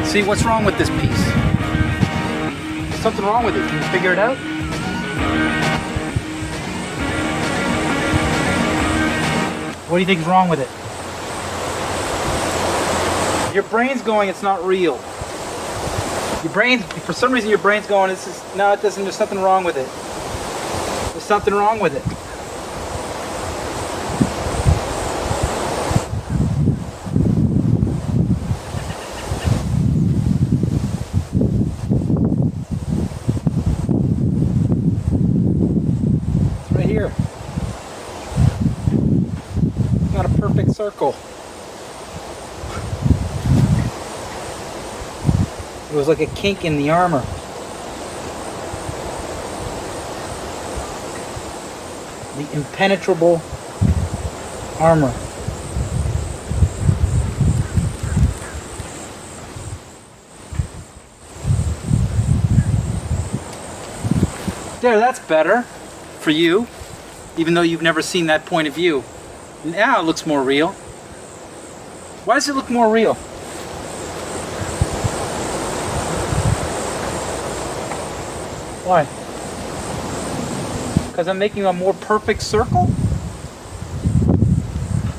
See, what's wrong with this piece? There's something wrong with it. Can you figure it out? What do you think is wrong with it? Your brain's going, it's not real. Your brain, for some reason your brain's going, this is, no, it doesn't, there's something wrong with it. There's something wrong with it. It's right here. It's not a perfect circle. It was like a kink in the armor. The impenetrable armor. There, that's better for you, even though you've never seen that point of view. Now it looks more real. Why does it look more real? Why? Because I'm making a more perfect circle?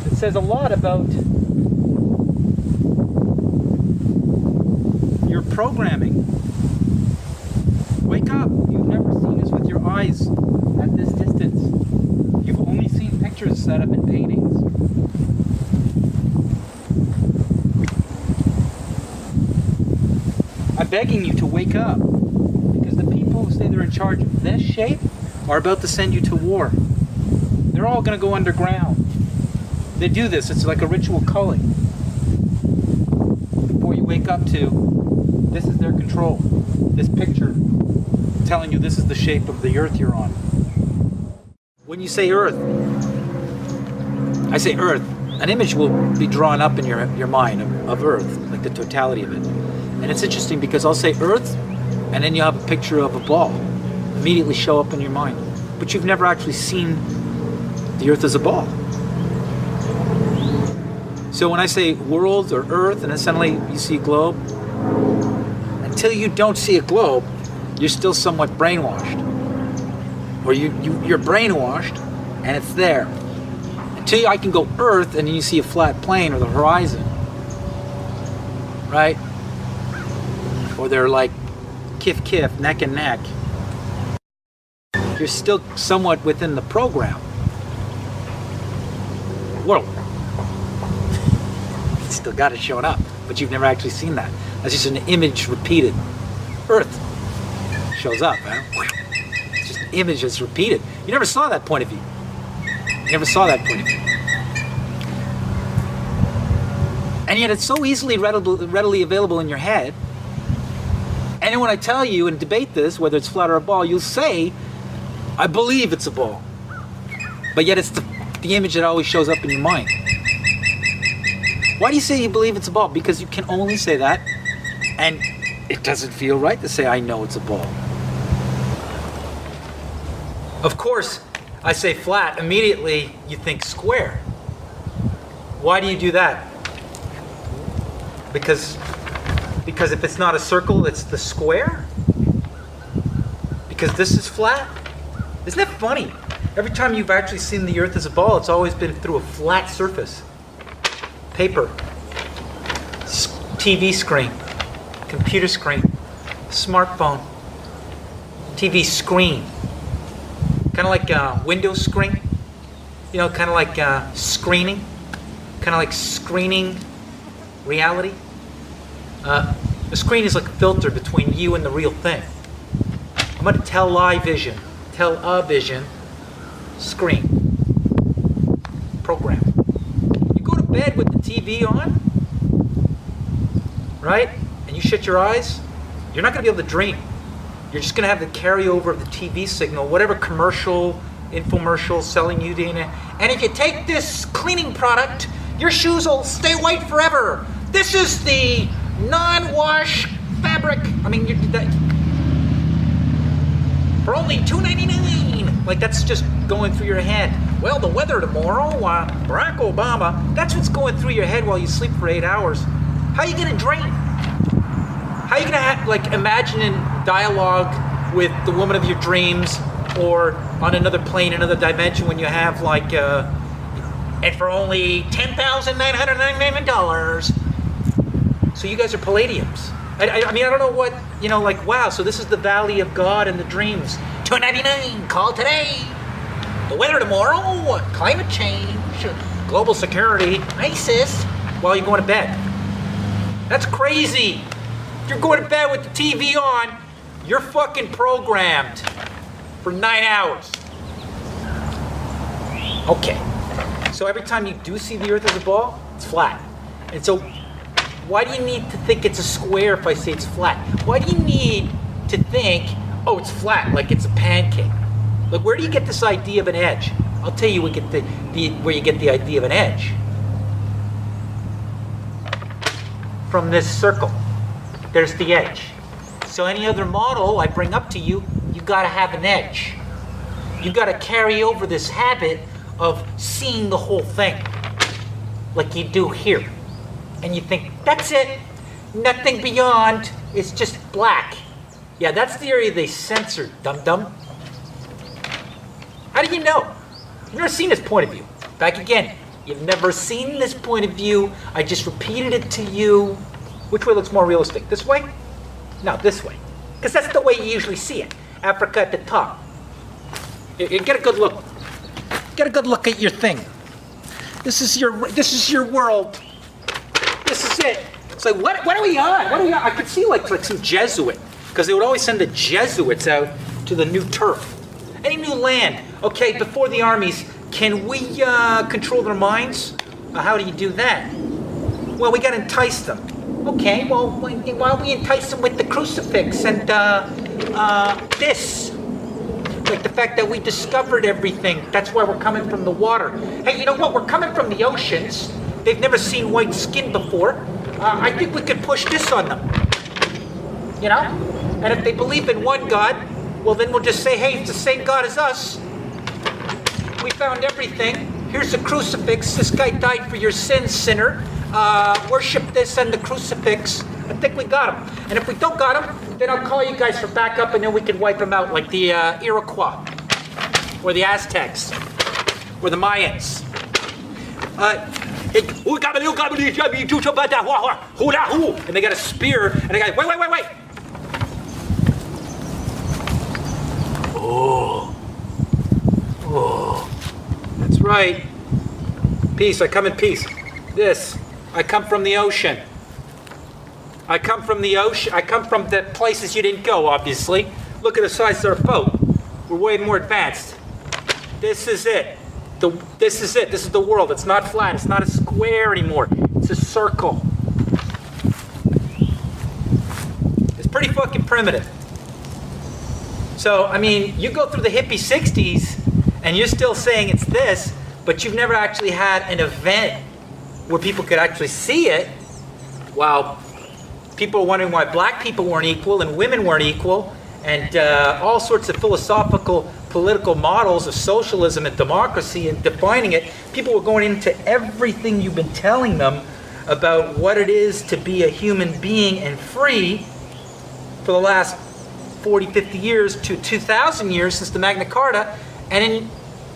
It says a lot about your programming. Wake up! You've never seen this with your eyes at this distance. You've only seen pictures set up in paintings. I'm begging you to wake up. Who say they're in charge of this shape are about to send you to war. They're all going to go underground. They do this, it's like a ritual culling. Before you wake up to, this is their control. This picture telling you this is the shape of the earth you're on. When you say earth, I say earth, an image will be drawn up in your mind of earth, like the totality of it. And it's interesting because I'll say earth, and then you have a picture of a ball immediately show up in your mind. But you've never actually seen the earth as a ball. So when I say world or earth and then suddenly you see a globe, until you don't see a globe, you're still somewhat brainwashed. Or you're brainwashed and it's there. Until I can go earth and then you see a flat plane or the horizon. Right? Or they're like kiff, neck and neck. You're still somewhat within the program. Whoa. You still got it showing up, but you've never actually seen that. That's just an image repeated. Earth shows up, man. It's just an image that's repeated. You never saw that point of view. You never saw that point of view. And yet it's so easily readily available in your head. And then when I tell you and debate this, whether it's flat or a ball, you'll say, I believe it's a ball. But yet it's the image that always shows up in your mind. Why do you say you believe it's a ball? Because you can only say that, and it doesn't feel right to say, I know it's a ball. Of course, I say flat, immediately you think square. Why do you do that? Because if it's not a circle, it's the square? Because this is flat? Isn't that funny? Every time you've actually seen the earth as a ball, it's always been through a flat surface. Paper, TV screen, computer screen, smartphone, TV screen. Kind of like a window screen. You know, kind of like screening. Kind of like screening reality. The screen is like a filter between you and the real thing. I'm going to television, television, screen, program. You go to bed with the TV on, right? And you shut your eyes, you're not going to be able to dream. You're just going to have the carryover of the TV signal, whatever commercial, infomercial selling you the internet. And if you take this cleaning product, your shoes will stay white forever. This is the non-wash fabric. I mean, for only $2.99. Like, that's just going through your head. Well, the weather tomorrow, Barack Obama. That's what's going through your head while you sleep for 8 hours. How are you going to dream? How are you gonna like imagine in dialogue with the woman of your dreams, or on another plane, another dimension, when you have like, and for only $10,999. So you guys are palladiums. I mean, I don't know what, you know, like, wow, so this is the Valley of God and the dreams. $2.99, call today. The weather tomorrow, climate change, global security, ISIS, while you're going to bed. That's crazy. If you're going to bed with the TV on, you're fucking programmed for 9 hours. Okay. So every time you do see the Earth as a ball, it's flat. And so why do you need to think it's a square if I say it's flat? Why do you need to think, oh, it's flat, like it's a pancake? Like, where do you get this idea of an edge? I'll tell you where you get the idea of an edge. From this circle. There's the edge. So any other model I bring up to you, you gotta have an edge. You gotta carry over this habit of seeing the whole thing, like you do here. And you think, that's it, nothing beyond, it's just black. Yeah, that's the area they censored, dum-dum. How do you know? You've never seen this point of view. Back again, you've never seen this point of view. I just repeated it to you. Which way looks more realistic? This way? No, this way. Because that's the way you usually see it. Africa at the top. You get a good look. Get a good look at your thing. This is your world. This is it. It's like, what are we on? What are we on? I could see like some Jesuit, because they would always send the Jesuits out to the new turf. Any new land. Okay, before the armies, can we control their minds? How do you do that? Well, we got to entice them. Okay, well, why don't we entice them with the crucifix and this? Like the fact that we discovered everything. That's why we're coming from the water. Hey, you know what? We're coming from the oceans. They've never seen white skin before. I think we could push this on them. You know? And if they believe in one God, well, then we'll just say, hey, it's the same God as us. We found everything. Here's the crucifix. This guy died for your sins, sinner. Worship this and the crucifix. I think we got him. And if we don't got him, then I'll call you guys for backup, and then we can wipe them out like the Iroquois, or the Aztecs, or the Mayans. And they got a spear, and they go, wait. Oh, that's right. Peace, I come in peace. This, I come from the ocean. I come from the ocean. I come from the places you didn't go, obviously. Look at the size of our boat. We're way more advanced. This is it. This is it. This is the world. It's not flat. It's not a square anymore. It's a circle. It's pretty fucking primitive. So, I mean, you go through the hippie 60s and you're still saying it's this, but you've never actually had an event where people could actually see it, while people are wondering why black people weren't equal and women weren't equal, and all sorts of philosophical, political models of socialism and democracy and defining it. People were going into everything you've been telling them about what it is to be a human being and free for the last 40, 50 years to 2,000 years since the Magna Carta, and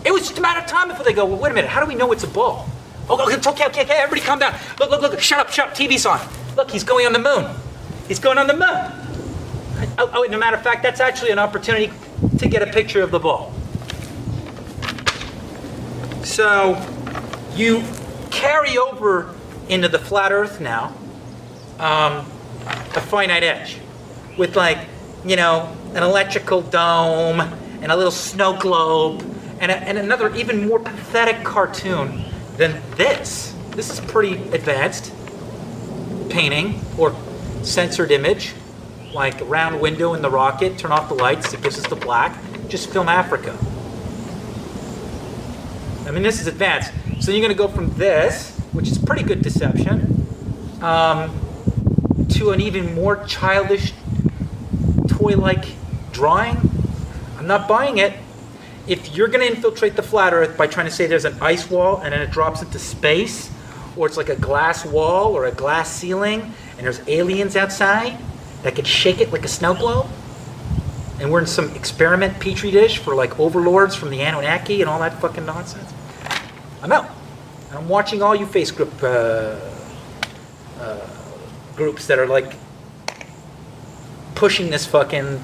it was just a matter of time before they go, well, wait a minute, how do we know it's a ball? Oh, it's okay, everybody calm down. Look, shut up, TV's on. Look, he's going on the moon. He's going on the moon. Oh, and a matter of fact, that's actually an opportunity to get a picture of the ball. So, you carry over into the flat earth now a finite edge with, like, you know, an electrical dome and a little snow globe and another even more pathetic cartoon than this. This is pretty advanced painting or censored image, like a round window in the rocket, turn off the lights, it gives us the black, just film Africa. I mean, this is advanced. So you're gonna go from this, which is pretty good deception, to an even more childish, toy-like drawing. I'm not buying it. If you're going to infiltrate the flat earth by trying to say there's an ice wall and then it drops into space, or it's like a glass wall or a glass ceiling and there's aliens outside, that could shake it like a snow globe, and we're in some experiment petri dish for like overlords from the Anunnaki and all that fucking nonsense, I'm out. I'm watching all you Facebook groups that are like pushing this fucking.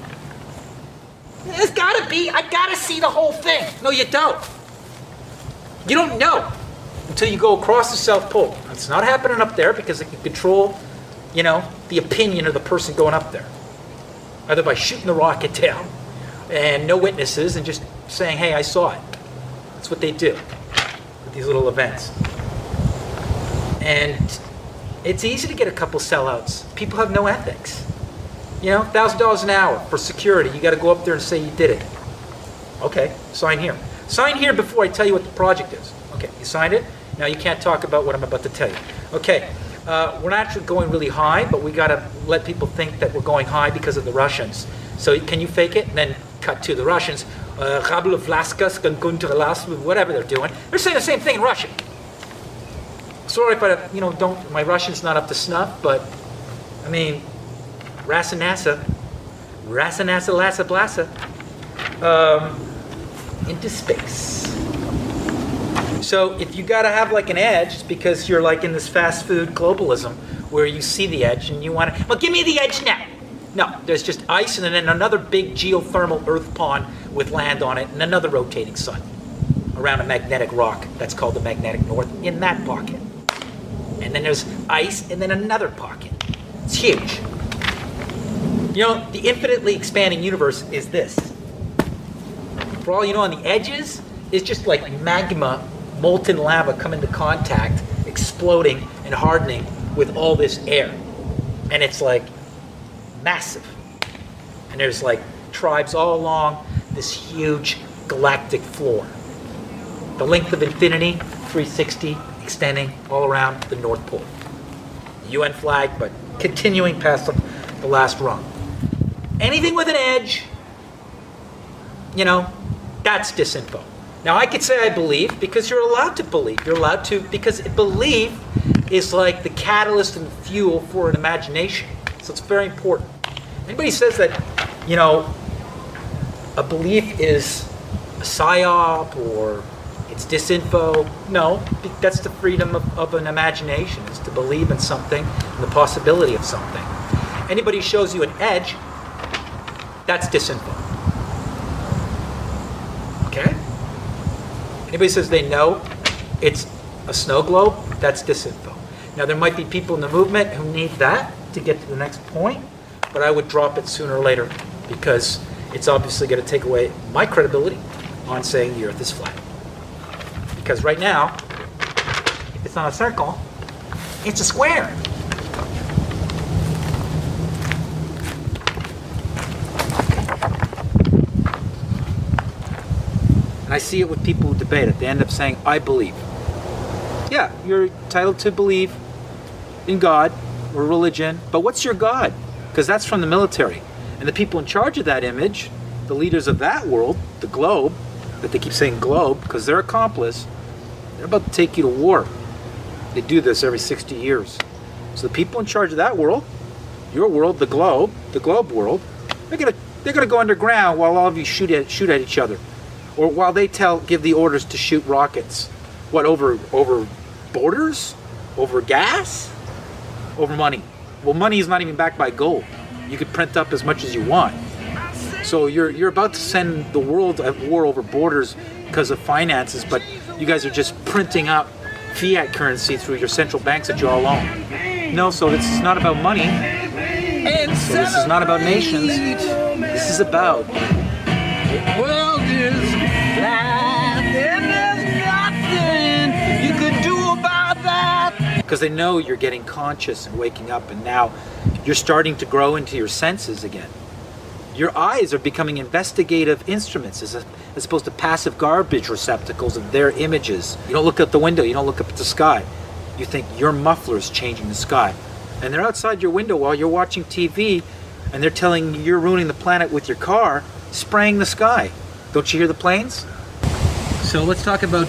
There's gotta be. I gotta see the whole thing. No, you don't. You don't know until you go across the South Pole. It's not happening up there because it can control, you know, the opinion of the person going up there, either by shooting the rocket down and no witnesses and just saying, "Hey, I saw it." That's what they do with these little events. And it's easy to get a couple sellouts. People have no ethics. You know, $1,000 an hour for security. You got to go up there and say you did it. Okay, sign here. Sign here before I tell you what the project is. Okay, you signed it? Now you can't talk about what I'm about to tell you. Okay, we're not actually going really high, but we got to let people think that we're going high because of the Russians. So can you fake it? And then cut to the Russians. Whatever they're doing. They're saying the same thing in Russian. Sorry if I, you know, my Russian's not up to snuff, but I mean, Rasanasa, Lassa Blassa, into space. So if you gotta have like an edge, it's because you're like in this fast food globalism where you see the edge and you want to, well, give me the edge now. No, there's just ice and then another big geothermal earth pond with land on it and another rotating sun around a magnetic rock that's called the magnetic north in that pocket. And then there's ice and then another pocket. It's huge. You know, the infinitely expanding universe is this. For all you know, on the edges, it's just like magma, molten lava come into contact, exploding and hardening with all this air. And it's like massive. And there's like tribes all along this huge galactic floor. The length of infinity, 360, extending all around the North Pole. The UN flag, but continuing past the last rung. Anything with an edge, you know, that's disinfo. Now I could say I believe because you're allowed to believe. You're allowed to, because belief is like the catalyst and the fuel for an imagination. So it's very important. Anybody says that, you know, a belief is a psyop or it's disinfo, no, that's the freedom of an imagination, is to believe in something and the possibility of something. Anybody shows you an edge, that's disinfo. Okay? Anybody says they know it's a snow globe, that's disinfo. Now there might be people in the movement who need that to get to the next point, but I would drop it sooner or later because it's obviously going to take away my credibility on saying the earth is flat. Because right now, if it's not a circle, it's a square. And I see it with people who debate it. They end up saying, I believe. Yeah, you're entitled to believe in God or religion, but what's your God? Because that's from the military. And the people in charge of that image, the leaders of that world, the globe, that they keep saying globe, because they're accomplice, they're about to take you to war. They do this every 60 years. So the people in charge of that world, your world, the globe world, they're gonna go underground while all of you shoot at each other. Or while they give the orders to shoot rockets. What, over borders? Over gas? Over money. Well, money is not even backed by gold. You could print up as much as you want. So you're about to send the world at war over borders because of finances, but you guys are just printing up fiat currency through your central banks that you all own. No, so this is not about money. So this is not about nations. This is about the world is flat and there's nothing you could do about that. Because they know you're getting conscious and waking up, and now you're starting to grow into your senses again. Your eyes are becoming investigative instruments as opposed to passive garbage receptacles of their images. You don't look out the window, you don't look up at the sky. You think your muffler's changing the sky. And they're outside your window while you're watching TV, and they're telling you you're ruining the planet with your car, spraying the sky. Don't you hear the planes? So let's talk about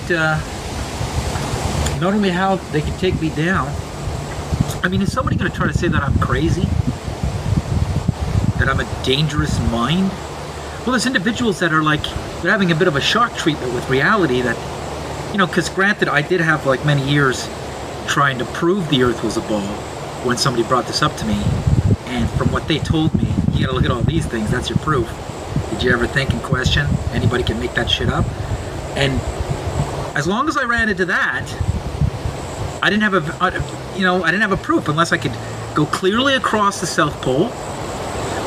not only how they can take me down. I mean, is somebody going to try to say that I'm crazy? that I'm a dangerous mind. Well, there's individuals that are like, they're having a bit of a shock treatment with reality that, you know, because granted, I did have like many years trying to prove the earth was a ball when somebody brought this up to me. And from what they told me, you gotta look at all these things, that's your proof. Did you ever think and question? Anybody can make that shit up? And as long as I ran into that, I didn't have I didn't have a proof unless I could go clearly across the South Pole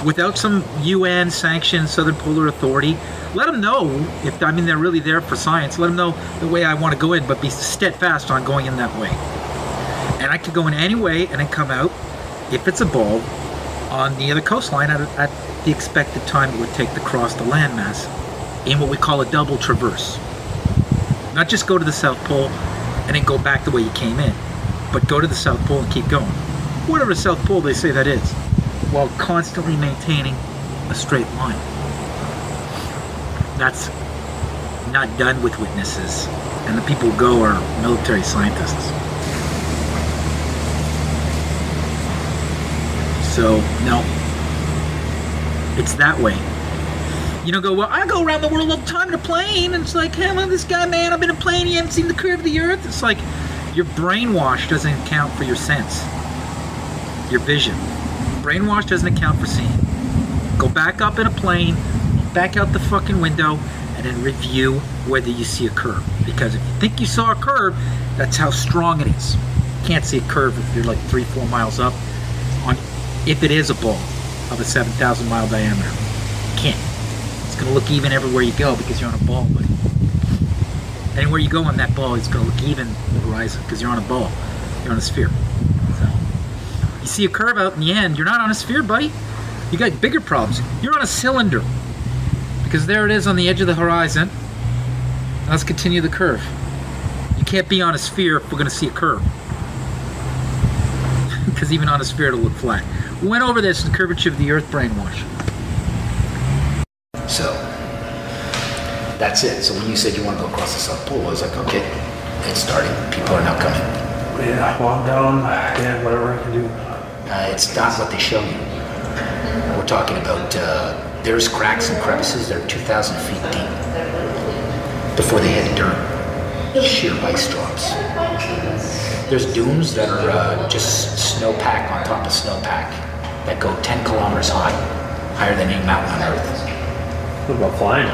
without some UN sanctioned Southern Polar Authority. Let them know if, I mean, they're really there for science. Let them know the way I want to go in, but be steadfast on going in that way. And I could go in any way and then come out, if it's a ball, on the other coastline at the expected time it would take to cross the landmass in what we call a double traverse. Not just go to the South Pole and then go back the way you came in, but go to the South Pole and keep going. Whatever South Pole they say that is, while constantly maintaining a straight line. That's not done with witnesses, and the people who go are military scientists. So, no, it's that way. You don't go, well, I go around the world all the time in a plane, and it's like, hey, look, this guy, man, I've been in a plane, you haven't seen the curve of the earth. It's like, your brainwash doesn't account for your sense, your vision. Brainwash doesn't account for seeing. Go back up in a plane, back out the fucking window, and then review whether you see a curve. Because if you think you saw a curve, that's how strong it is. You can't see a curve if you're like 3-4 miles up, if it is a ball of a 7,000 mile diameter. You can't. It's going to look even everywhere you go because you're on a ball, buddy. Anywhere you go on that ball, it's going to look even the horizon because you're on a ball. You're on a sphere. So, you see a curve out in the end, you're not on a sphere, buddy. You got bigger problems. You're on a cylinder because there it is on the edge of the horizon. Let's continue the curve. You can't be on a sphere if we're going to see a curve. Because even on a sphere it'll look flat. We went over this in Curvature of the Earth brainwash. So, that's it. So when you said you want to go across the South Pole, I was like, okay, it's starting. People are now coming. Yeah, walk down, yeah, whatever I can do. It's not what they show you. We're talking about, there's cracks and crevices that are 2,000 feet deep before they hit dirt. Sheer ice drops. There's dunes that are just snowpack on top of snowpack that go 10 kilometers high, higher than any mountain on Earth. What about flying?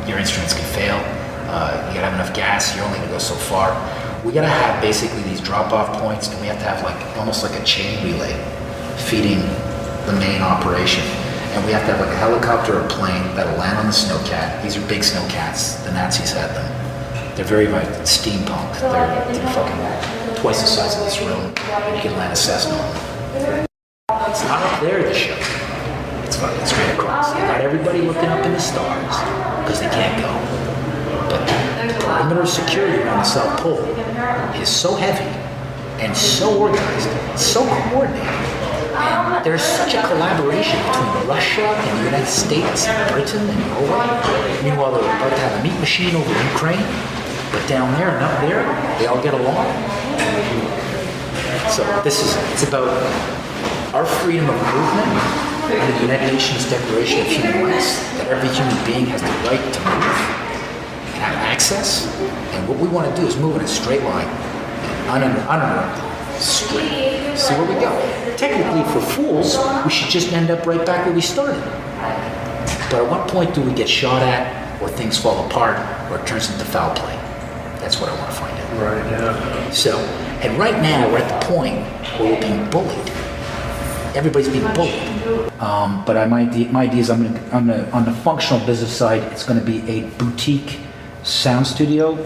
Your instruments can fail. You gotta have enough gas. You're only gonna go so far. We gotta have basically these drop-off points, and we have to have like almost like a chain relay feeding the main operation. And we have to have like a helicopter or a plane that'll land on the snowcat. These are big snowcats. The Nazis had them. They're very like steampunk. They're fucking twice the size of this room. And you can land a Cessna on them. It's not up there to show. It's fucking straight across. They got everybody looking up in the stars because they can't go. But the perimeter of security around the South Pole is so heavy and so organized, so coordinated. And there's such a collaboration between Russia and the United States and Britain and Norway. Meanwhile, they're about to have a meat machine over Ukraine. But down there and up there, they all get along. So it's about our freedom of movement and the United Nations Declaration of Human Rights, that every human being has the right to move and have access. And what we want to do is move in a straight line, uninterrupted, straight. See where we go. Technically, for fools, we should just end up right back where we started. But at what point do we get shot at, or things fall apart, or it turns into foul play? That's what I want to find out. Right, yeah. So, and right now we're at the point where we're being bullied. Everybody's being bullied. But my idea is I'm gonna on the functional business side, it's going to be a boutique sound studio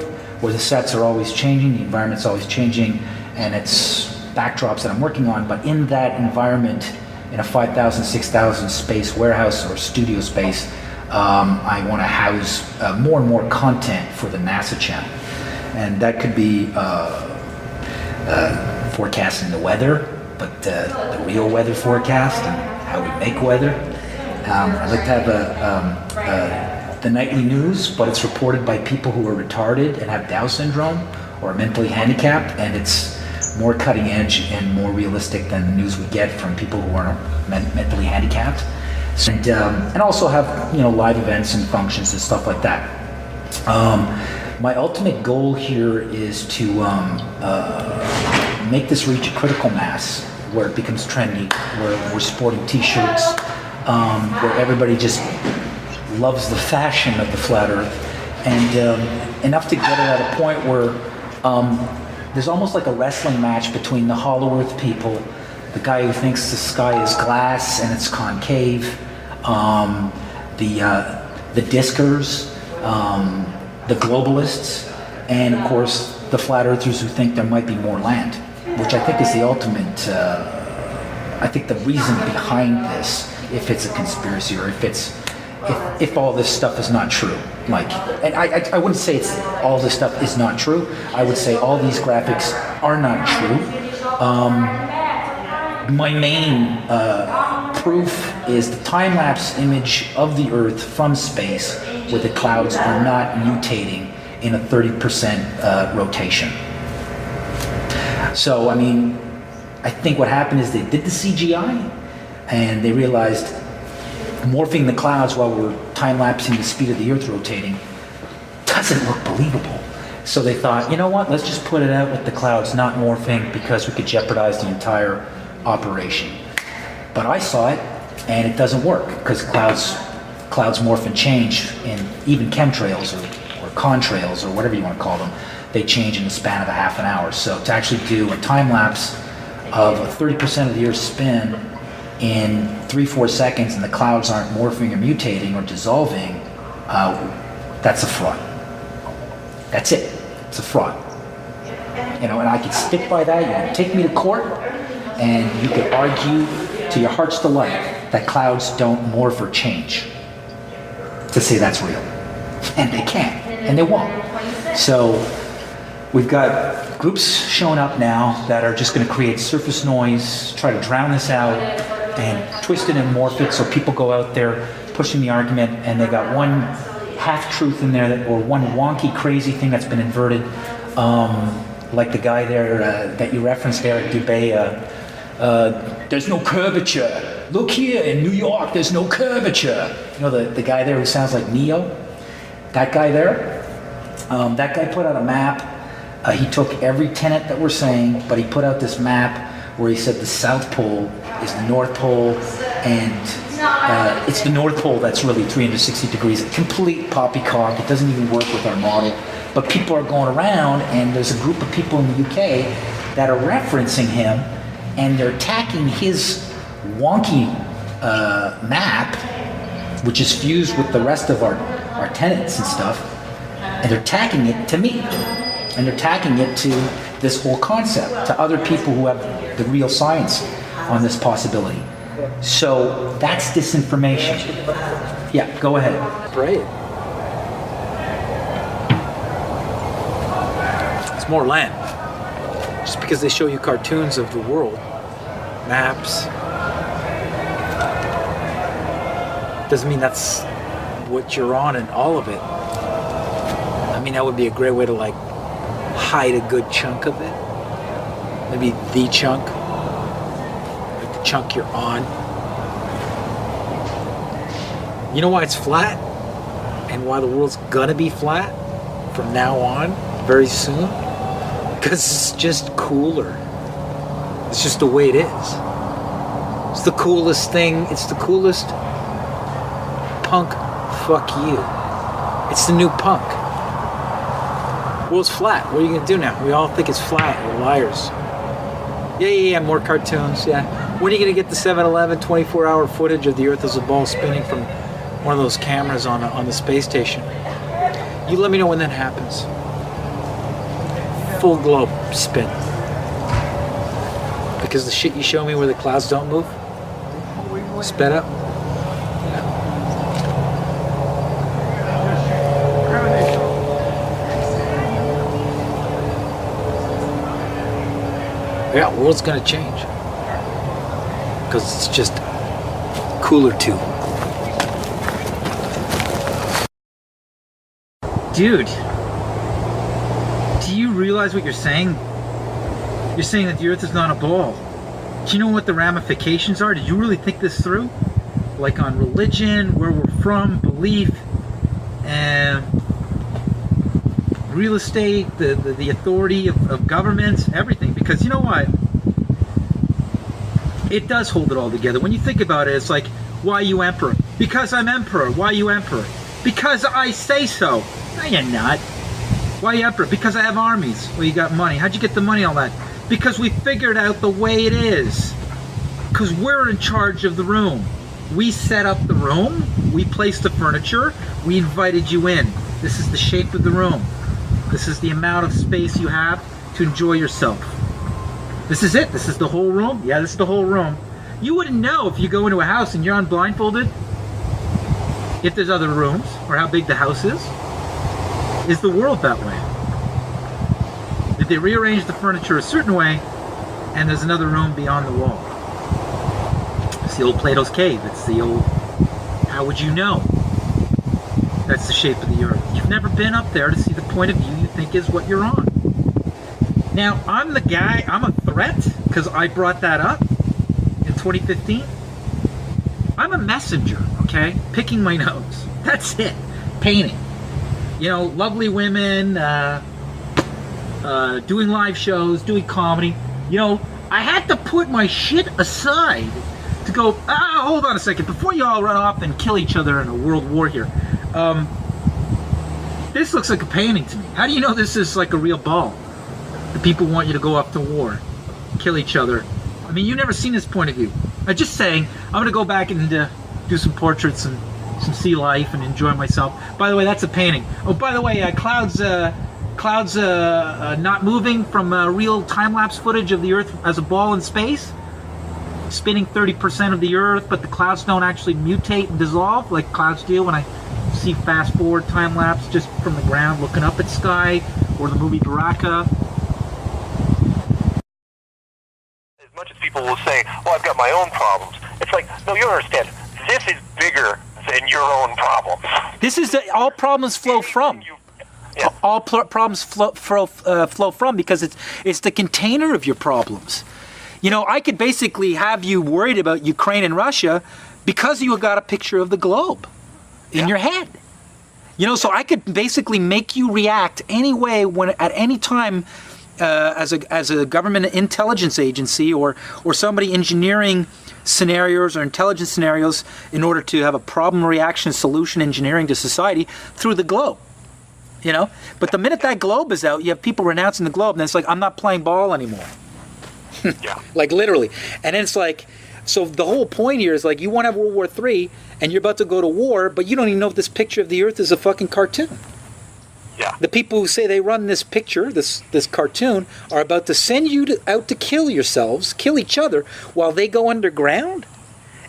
where the sets are always changing, the environment's always changing, and it's backdrops that I'm working on. But in that environment, in a 5,000, 6,000 space warehouse or studio space, I want to house more and more content for the NASA channel. And that could be forecasting the weather, but the real weather forecast and how we make weather. I'd like to have the nightly news, but it's reported by people who are retarded and have Down syndrome or are mentally handicapped, and it's more cutting edge and more realistic than the news we get from people who are mentally handicapped, and also have, you know, live events and functions and stuff like that. My ultimate goal here is to make this reach a critical mass where it becomes trendy, where we're sporting t-shirts, where everybody just loves the fashion of the flat earth, and enough to get it at a point where there's almost like a wrestling match between the hollow earth people, the guy who thinks the sky is glass and it's concave, the diskers, the globalists, and of course the flat earthers who think there might be more land, which I think is the ultimate, I think the reason behind this, if it's a conspiracy or if all this stuff is not true. Like, and I wouldn't say it's all this stuff is not true. I would say all these graphics are not true. My main proof is the time-lapse image of the Earth from space where the clouds are not mutating in a 30% rotation. So, I mean, I think what happened is they did the CGI and they realized morphing the clouds while we're time-lapsing the speed of the Earth rotating doesn't look believable. So they thought, you know what, let's just put it out with the clouds not morphing because we could jeopardize the entire operation. But I saw it and it doesn't work because clouds morph and change in even chemtrails or contrails or whatever you want to call them. They change in the span of a half an hour. So to actually do a time-lapse of 30% of the Earth's spin in 3-4 seconds and the clouds aren't morphing or mutating or dissolving, that's a fraud. That's it. It's a fraud. You know, and I could stick by that. You can take me to court and you could argue to your heart's delight that clouds don't morph or change to say that's real. And they can't, and they won't. So we've got groups showing up now that are just going to create surface noise, try to drown this out, and twist it and morph it so people go out there pushing the argument, and they got one half-truth in there, or one wonky, crazy thing that's been inverted, like the guy there that you referenced there at Dubai, there's no curvature. Look here, in New York, there's no curvature. You know, the guy there who sounds like Neo? That guy there? That guy put out a map. He took every tenet that we're saying, but he put out this map where he said the South Pole is the North Pole, and it's the North Pole that's really 360 degrees. A complete poppycock. It doesn't even work with our model. But people are going around, and there's a group of people in the UK that are referencing him, and they're attacking his wonky map, which is fused with the rest of our tenets and stuff, and they're tagging it to me, and they're tagging it to this whole concept, to other people who have the real science on this possibility. So that's disinformation. Yeah, go ahead. Great. It's more land. Just because they show you cartoons of the world, maps, doesn't mean that's what you're on and all of it. I mean, that would be a great way to like hide a good chunk of it. Maybe the chunk, like the chunk you're on. You know why it's flat? And why the world's gonna be flat from now on, very soon? Because it's just cooler. It's just the way it is. It's the coolest thing. It's the coolest punk fuck you. It's the new punk. World's flat. What are you gonna do now? We all think it's flat. We're liars. Yeah, more cartoons, yeah. When are you gonna get the 7-Eleven 24-hour footage of the Earth as a ball spinning from one of those cameras on the space station? You let me know when that happens. Full globe spin. Because the shit you show me where the clouds don't move, sped up. Yeah, world's gonna change. Because it's just cooler too. Dude, do you realize what you're saying? You're saying that the Earth is not a ball. Do you know what the ramifications are? Did you really think this through? Like on religion, where we're from, belief, and real estate, the authority of governments, everything. Because you know what? It does hold it all together. When you think about it, it's like, why you emperor? Because I'm emperor. Why you emperor? Because I say so. No, you're not. Why you emperor? Because I have armies. Well, you got money. How'd you get the money, all that? Because we figured out the way it is. Because we're in charge of the room. We set up the room. We placed the furniture. We invited you in. This is the shape of the room. This is the amount of space you have to enjoy yourself. This is it. This is the whole room. Yeah, this is the whole room. You wouldn't know if you go into a house and you're unblindfolded if there's other rooms or how big the house is. Is the world that way? Did they rearrange the furniture a certain way and there's another room beyond the wall? It's the old Plato's cave. It's the old, how would you know? That's the shape of the Earth. You've never been up there to see the point of view you think is what you're on. Now, I'm the guy, I'm a threat because I brought that up in 2015. I'm a messenger, okay? Picking my nose. That's it. Painting. You know, lovely women, doing live shows, doing comedy. You know, I had to put my shit aside to go, hold on a second, before you all run off and kill each other in a world war here. This looks like a painting to me. How do you know this is like a real ball? The people want you to go off to war, kill each other. I mean, you've never seen this point of view. I'm just saying, I'm going to go back and do some portraits and some sea life and enjoy myself. By the way, that's a painting. Oh, by the way, clouds not moving from real time-lapse footage of the Earth as a ball in space. Spinning 30% of the Earth, but the clouds don't actually mutate and dissolve like clouds do when I see fast-forward time-lapse just from the ground looking up at sky, or the movie Baraka. As much as people will say, well, I've got my own problems. It's like, no, you don't understand. This is bigger than your own problems. This is all problems flow from. Yeah. All problems flow from, because it's the container of your problems. You know, I could basically have you worried about Ukraine and Russia because you got a picture of the globe in your head. You know, so I could basically make you react any way at any time as a government intelligence agency or somebody engineering scenarios or intelligence scenarios in order to have a problem reaction solution engineering to society through the globe. You know, but the minute that globe is out, you have people renouncing the globe, and it's like, I'm not playing ball anymore. Yeah. Like literally. And then it's like, so the whole point here is like, you want to have World War III and you're about to go to war, but you don't even know if this picture of the Earth is a fucking cartoon. Yeah. The people who say they run this picture, this cartoon, are about to send you out to kill yourselves, kill each other, while they go underground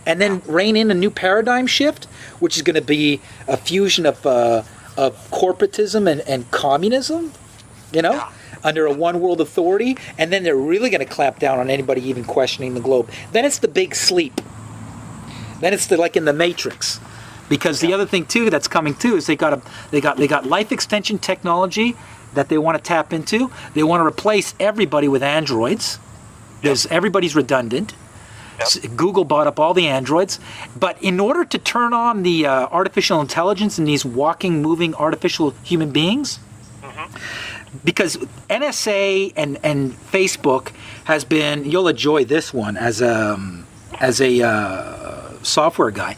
and then rein in a new paradigm shift, which is going to be a fusion of corporatism and communism, you know? Yeah. Under a one world authority, and then they're really going to clamp down on anybody even questioning the globe. Then it's the big sleep. Then it's like in the Matrix, because the other thing too that's coming too is they got life extension technology that they want to tap into. They want to replace everybody with androids. Everybody's redundant. Yep. Google bought up all the androids, but in order to turn on the artificial intelligence in these walking, moving artificial human beings. Because NSA and Facebook has been, you'll enjoy this one as a software guy.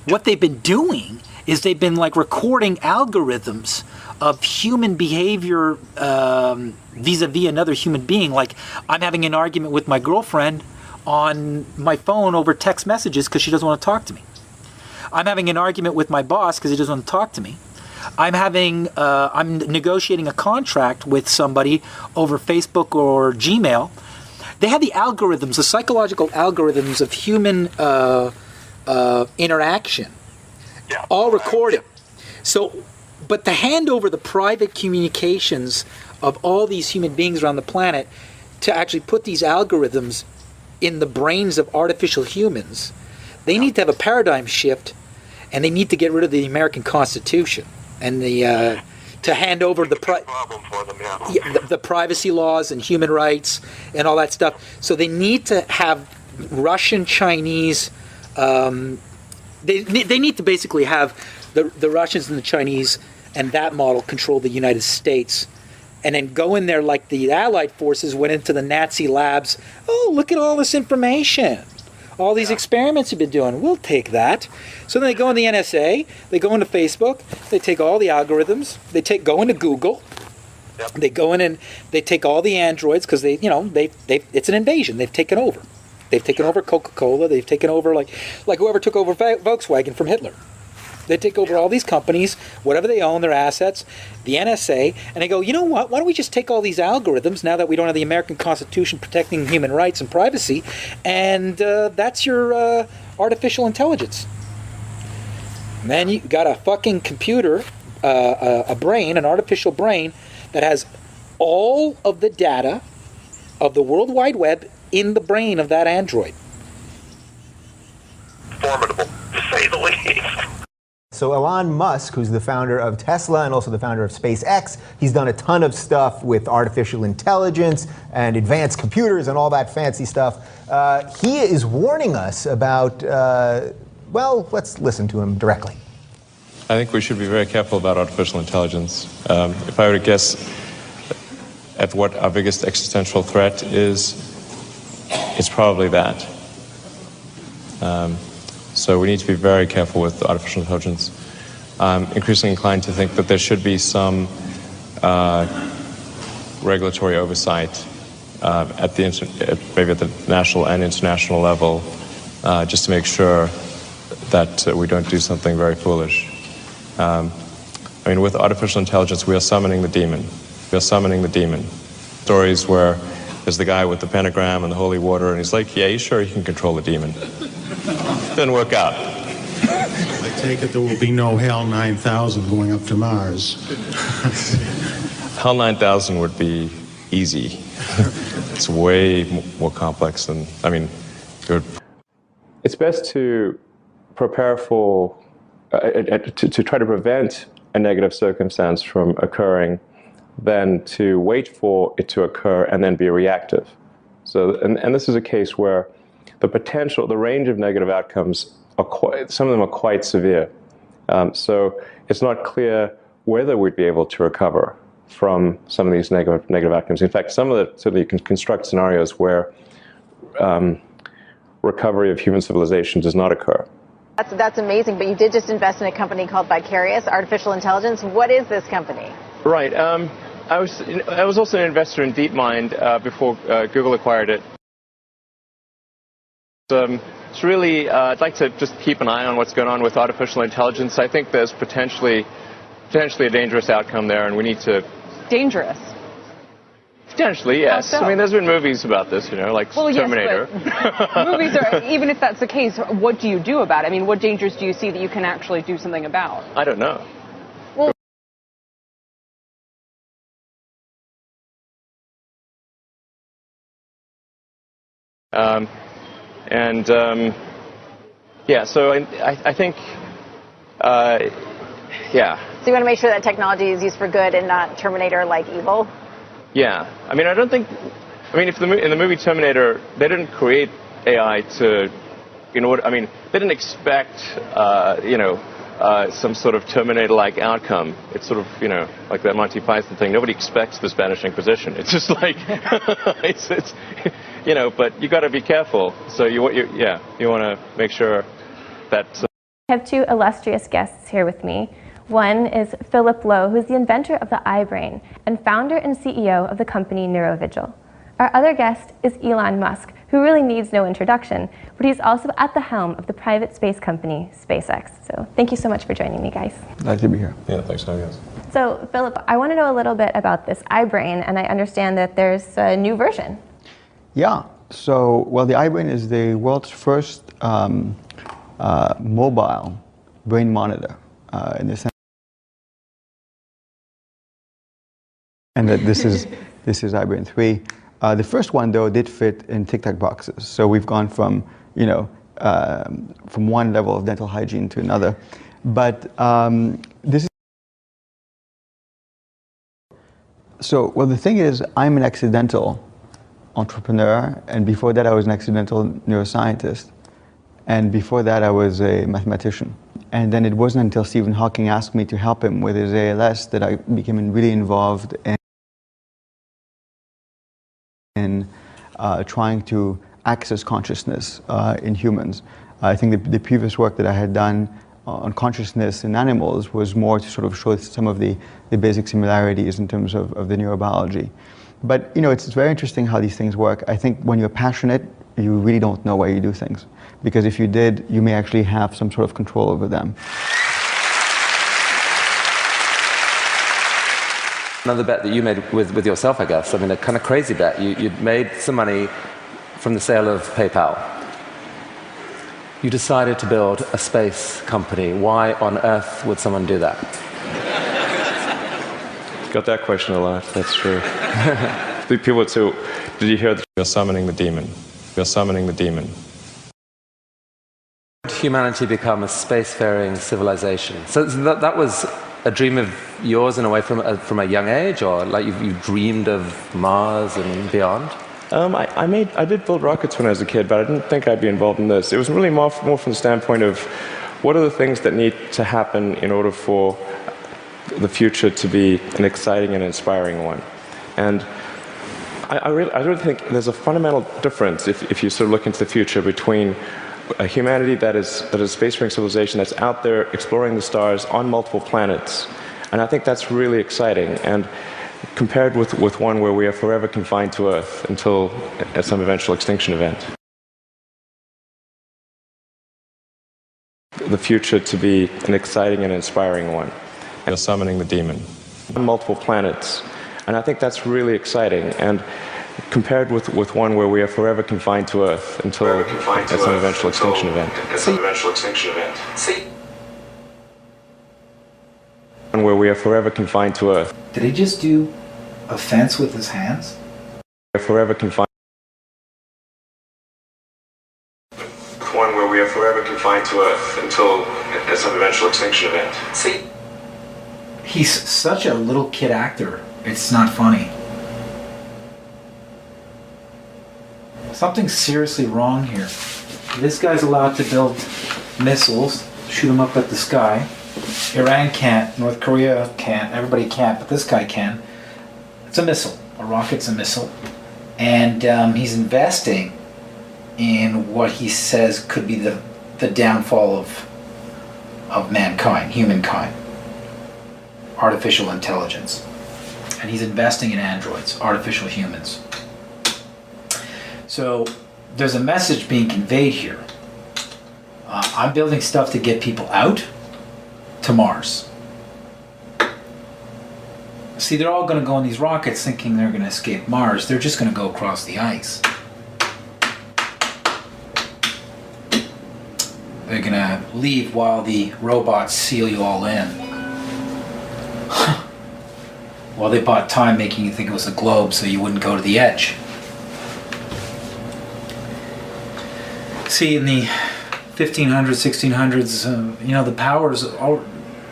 What they've been doing is they've been like recording algorithms of human behavior vis-a-vis another human being. Like, I'm having an argument with my girlfriend on my phone over text messages because she doesn't want to talk to me. I'm having an argument with my boss because he doesn't want to talk to me. I'm negotiating a contract with somebody over Facebook or Gmail. They have the algorithms, the psychological algorithms of human interaction, all recorded. So, but to hand over the private communications of all these human beings around the planet to actually put these algorithms in the brains of artificial humans, they need to have a paradigm shift, and they need to get rid of the American Constitution. And the to hand over the problem for them, yeah. the privacy laws and human rights and all that stuff. So they need to have Russian, Chinese. They need to basically have the Russians and the Chinese and that model control the United States, and then go in there like the Allied forces went into the Nazi labs. Oh, look at all this information. All these experiments you've been doing, we'll take that. So then they go in the NSA, they go into Facebook, they take all the algorithms, go into Google, they go in and they take all the androids because it's an invasion. They've taken over. They've taken over Coca-Cola. They've taken over like whoever took over Volkswagen from Hitler. They take over all these companies, whatever they own, their assets, the NSA, and they go, you know what? Why don't we just take all these algorithms now that we don't have the American Constitution protecting human rights and privacy, and that's your artificial intelligence. Man, you got a fucking computer, a brain, an artificial brain that has all of the data of the World Wide Web in the brain of that android. Formidable, to say the least. So Elon Musk, who's the founder of Tesla and also the founder of SpaceX, he's done a ton of stuff with artificial intelligence and advanced computers and all that fancy stuff. He is warning us about, well, let's listen to him directly. I think we should be very careful about artificial intelligence. If I were to guess at what our biggest existential threat is, it's probably that. So we need to be very careful with artificial intelligence. I'm increasingly inclined to think that there should be some regulatory oversight maybe at the national and international level, just to make sure that we don't do something very foolish. I mean, with artificial intelligence, we are summoning the demon. We are summoning the demon. Stories where there's the guy with the pentagram and the holy water, and he's like, yeah, he's sure he can control the demon. Doesn't work out. I take it there will be no HAL 9000 going up to Mars. HAL 9000 would be easy. It's way more complex than, I mean, it's best to prepare for, to try to prevent a negative circumstance from occurring than to wait for it to occur and then be reactive. So, and this is a case where the range of negative outcomes some of them are quite severe. So it's not clear whether we'd be able to recover from some of these negative outcomes. In fact, you can construct scenarios where recovery of human civilization does not occur. That's amazing, but you did just invest in a company called Vicarious Artificial Intelligence. What is this company? Right. I was also an investor in DeepMind before Google acquired it. It's really, I'd like to just keep an eye on what's going on with artificial intelligence. I think there's potentially a dangerous outcome there, and we need to... Dangerous? Potentially, yes. How so? I mean, there's been movies about this, like Terminator. Yes, but movies are, even if that's the case, what do you do about it? I mean, what dangers do you see that you can actually do something about? I don't know. Well, yeah, so I think, yeah. So you want to make sure that technology is used for good and not Terminator-like evil? Yeah. I mean, in the movie Terminator, they didn't create AI they didn't expect, some sort of Terminator-like outcome. It's sort of, like that Monty Python thing. Nobody expects the Spanish Inquisition. It's just like, but you got to be careful. So you want to make sure that. I have two illustrious guests here with me. One is Philip Lowe, who's the inventor of the iBrain and founder and CEO of the company NeuroVigil. Our other guest is Elon Musk, who really needs no introduction, but he's also at the helm of the private space company SpaceX. So thank you so much for joining me, guys. Glad to be here. Yeah, thanks for having us. So Philip, I want to know a little bit about this iBrain, and I understand that there's a new version. Yeah. So, well, the iBrain is the world's first mobile brain monitor in the sense. And that this is iBrain 3. The first one, though, did fit in Tic Tac boxes. So we've gone from, from one level of dental hygiene to another. But this is So, well, the thing is, I'm an accidental entrepreneur, and before that I was an accidental neuroscientist, and before that I was a mathematician. And then it wasn't until Stephen Hawking asked me to help him with his ALS that I became really involved in trying to access consciousness in humans. I think the previous work that I had done on consciousness in animals was more to sort of show some of the basic similarities in terms of the neurobiology. But you know, it's very interesting how these things work. I think when you're passionate, you really don't know why you do things. Because if you did, you may actually have some sort of control over them. Another bet that you made with yourself, I guess. I mean, a kind of crazy bet. You'd made some money from the sale of PayPal. You decided to build a space company. Why on earth would someone do that? Got that question a lot, that's true. People would say, did you hear that you're summoning the demon? You're summoning the demon. Humanity become a spacefaring civilization. So that was a dream of yours in a way from a young age, or like you dreamed of Mars and beyond? I did build rockets when I was a kid, but I didn't think I'd be involved in this. It was really more from the standpoint of what are the things that need to happen in order for the future to be an exciting and inspiring one. And I really think there's a fundamental difference if you sort of look into the future between a humanity that is a spacefaring civilization that's out there exploring the stars on multiple planets. And I think that's really exciting. And compared with one where we are forever confined to Earth until at some eventual extinction event. The future to be an exciting and inspiring one. And summoning the demon. On multiple planets. And I think that's really exciting. And compared with one where we are forever confined to Earth until at some eventual extinction event. And where we are forever confined to Earth. Did he just do a fence with his hands? We are forever confined. One where we are forever confined to Earth until at some eventual extinction event. See, he's such a little kid actor. It's not funny. Something's seriously wrong here. This guy's allowed to build missiles, shoot them up at the sky. Iran can't, North Korea can't, everybody can't, but this guy can. It's a missile. A rocket's a missile. And he's investing in what he says could be the downfall of mankind, humankind. Artificial intelligence. And he's investing in androids, artificial humans. So there's a message being conveyed here. I'm building stuff to get people out to Mars. See, they're all going to go in these rockets thinking they're going to escape Mars. They're just going to go across the ice. They're going to leave while the robots seal you all in. Well, they bought time making you think it was a globe so you wouldn't go to the edge. See, in the 1500s, 1600s, you know, the powers all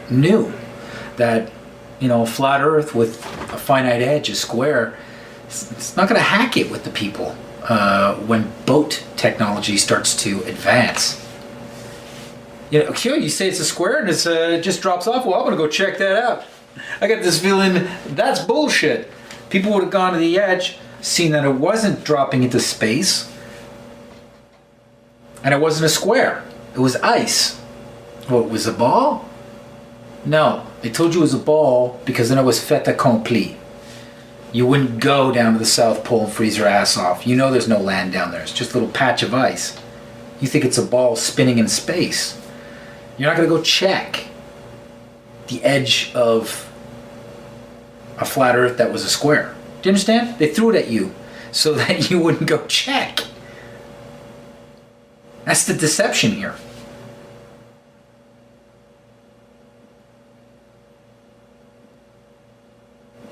knew that, you know, a flat Earth with a finite edge, a square, it's not going to hack it with the people when boat technology starts to advance. You know, okay, you say it's a square and it just drops off. Well, I'm going to go check that out. I got this feeling that's bullshit. People would have gone to the edge, seen that it wasn't dropping into space, and it wasn't a square. It was ice. What, was a ball? No, they told you it was a ball because then it was fait accompli. You wouldn't go down to the South Pole and freeze your ass off. You know there's no land down there. It's just a little patch of ice. You think it's a ball spinning in space. You're not going to go check the edge of a flat Earth that was a square. Do you understand? They threw it at you so that you wouldn't go check. That's the deception here.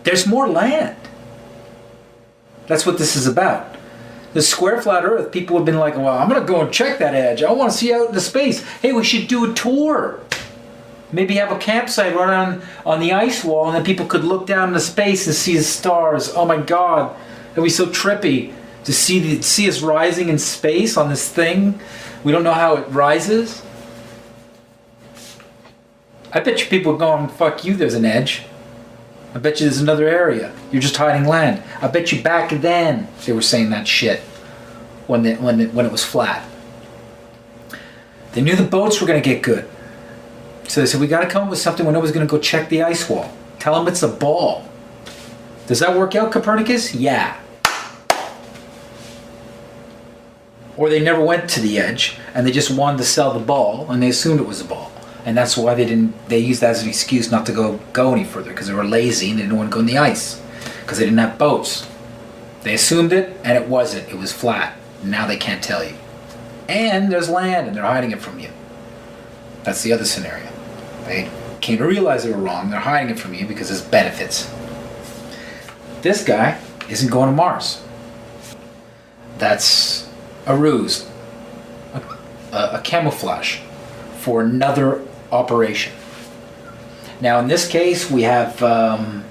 There's more land. That's what this is about. The square flat Earth, people have been like, well, I'm going to go and check that edge. I want to see out into space. Hey, we should do a tour. Maybe have a campsite right on the ice wall, and then people could look down into space and see the stars. Oh my God, it'd be so trippy to see us rising in space on this thing. We don't know how it rises. I bet you people are going, fuck you, there's an edge. I bet you there's another area. You're just hiding land. I bet you back then they were saying that shit when it was flat. They knew the boats were going to get good. So they said, we got to come up with something when nobody's going to go check the ice wall. Tell them it's a ball. Does that work out, Copernicus? Yeah. Or they never went to the edge and they just wanted to sell the ball and they assumed it was a ball. And that's why they used that as an excuse not to go any further, because they were lazy and they didn't want to go in the ice because they didn't have boats. They assumed it and it wasn't. It was flat. Now they can't tell you. And there's land and they're hiding it from you. That's the other scenario. They came to realize they were wrong. They're hiding it from you because there's benefits. This guy isn't going to Mars. That's a ruse, a camouflage for another operation. Now in this case we have a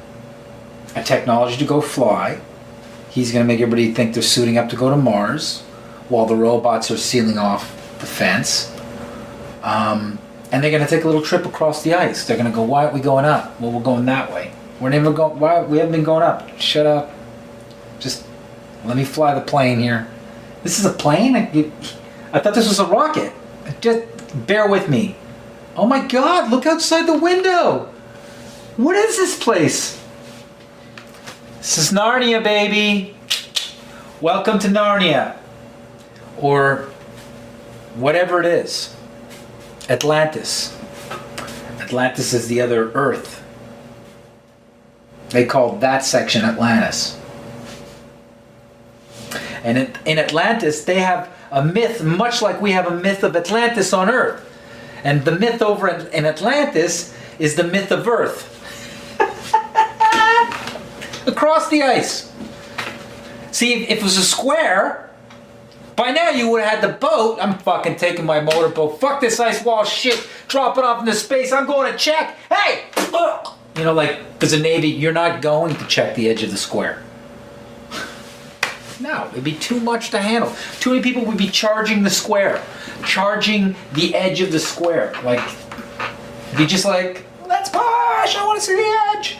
technology to go fly. He's going to make everybody think they're suiting up to go to Mars while the robots are sealing off the fence. And they're going to take a little trip across the ice. They're going to go, why aren't we going up? Well, we're going that way. We're never going, why? We haven't been going up. Shut up. Just let me fly the plane here. This is a plane? I thought this was a rocket. Just bear with me. Oh my God, look outside the window. What is this place? This is Narnia, baby. Welcome to Narnia. Or whatever it is. Atlantis. Atlantis is the other Earth. They called that section Atlantis. And in Atlantis, they have a myth, much like we have a myth of Atlantis on Earth. And the myth over in Atlantis is the myth of Earth. Across the ice. See, if it was a square, by now you would have had the boat. I'm fucking taking my motorboat. Fuck this ice wall shit. Drop it off into space. I'm going to check. Hey! You know, like, as a Navy, you're not going to check the edge of the square. No, it'd be too much to handle. Too many people would be charging the square. Charging the edge of the square. Like, be just like, let's push, I want to see the edge.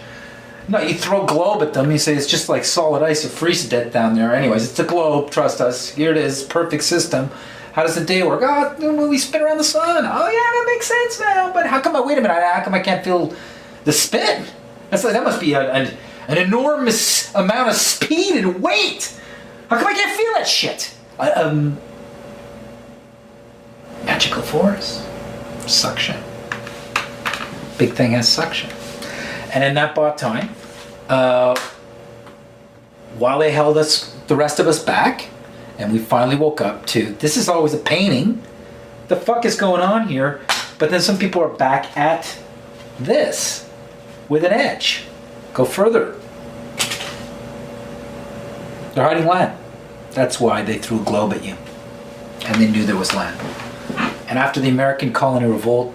No, you throw a globe at them, you say it's just like solid ice, it freezes dead down there. Anyways, it's a globe, trust us. Here it is, perfect system. How does the day work? Oh, we spin around the sun. Oh yeah, that makes sense now. But how come wait a minute, how come I can't feel the spin? That must be an enormous amount of speed and weight. How come I can't feel that shit? Magical force. Suction. Big thing has suction. And in that bought time, while they held the rest of us back, and we finally woke up to, this is always a painting. The fuck is going on here? But then some people are back at this with an edge. Go further. They're hiding land. That's why they threw a globe at you. And they knew there was land. And after the American colony revolt,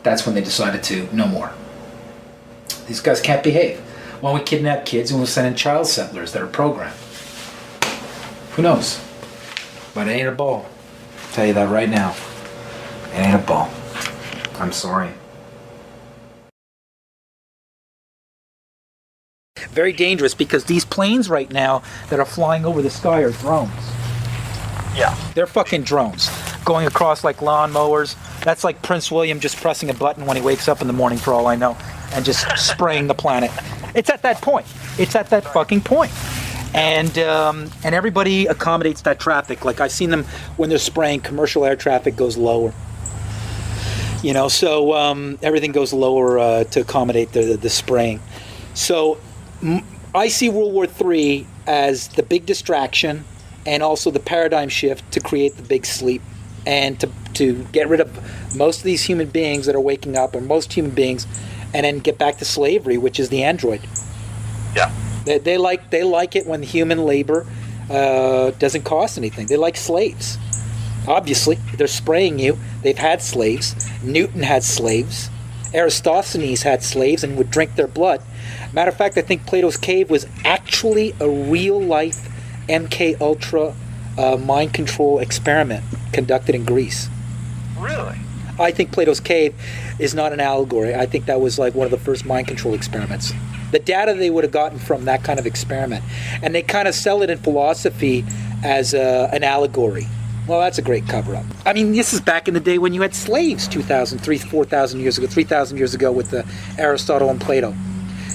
that's when they decided to, no more. These guys can't behave. Why don't we kidnap kids and we'll send in child settlers that are programmed? Who knows? But it ain't a ball. I'll tell you that right now. It ain't a ball. I'm sorry. Very dangerous because these planes right now that are flying over the sky are drones. Yeah. They're fucking drones. Going across like lawnmowers. That's like Prince William just pressing a button when he wakes up in the morning for all I know. And just spraying the planet. It's at that point. It's at that fucking point. And everybody accommodates that traffic. Like I've seen them when they're spraying, commercial air traffic goes lower. You know, so everything goes lower to accommodate the spraying. So I see World War III as the big distraction and also the paradigm shift to create the big sleep and to get rid of most of these human beings that are waking up, or most human beings, and then get back to slavery, which is the android. Yeah. They like it when human labor doesn't cost anything. They like slaves. Obviously, they're spraying you. They've had slaves. Newton had slaves. Aristophanes had slaves and would drink their blood. Matter of fact, I think Plato's cave was actually a real-life MK Ultra mind control experiment conducted in Greece. Really? I think Plato's cave is not an allegory. I think that was like one of the first mind control experiments. The data they would have gotten from that kind of experiment. And they kind of sell it in philosophy as an allegory. Well, that's a great cover-up. I mean, this is back in the day when you had slaves 2,000, 3,000, 4,000 years ago, 3,000 years ago with Aristotle and Plato.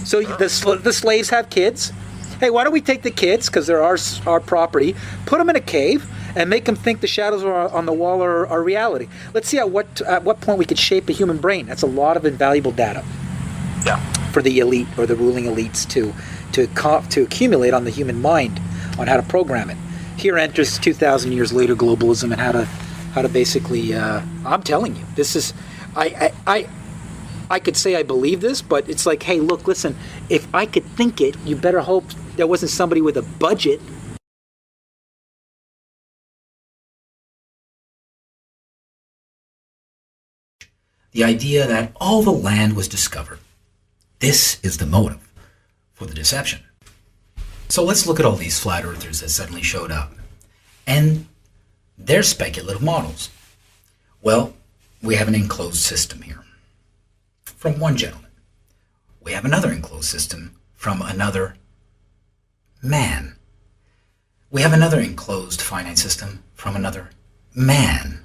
So the slaves have kids. Hey, why don't we take the kids, because they're our property, put them in a cave, and make them think the shadows on the wall are reality. Let's see at what point we could shape a human brain. That's a lot of invaluable data for the elite or the ruling elites to accumulate on the human mind, on how to program it. Here enters 2,000 years later globalism and how to basically. I'm telling you, this is. I could say I believe this, but it's like, hey, look, listen. If I could think it, you better hope there wasn't somebody with a budget. The idea that all the land was discovered. This is the motive for the deception. So let's look at all these flat earthers that suddenly showed up and their speculative models. Well, we have an enclosed system here from one gentleman. We have another enclosed system from another man. We have another enclosed finite system from another man.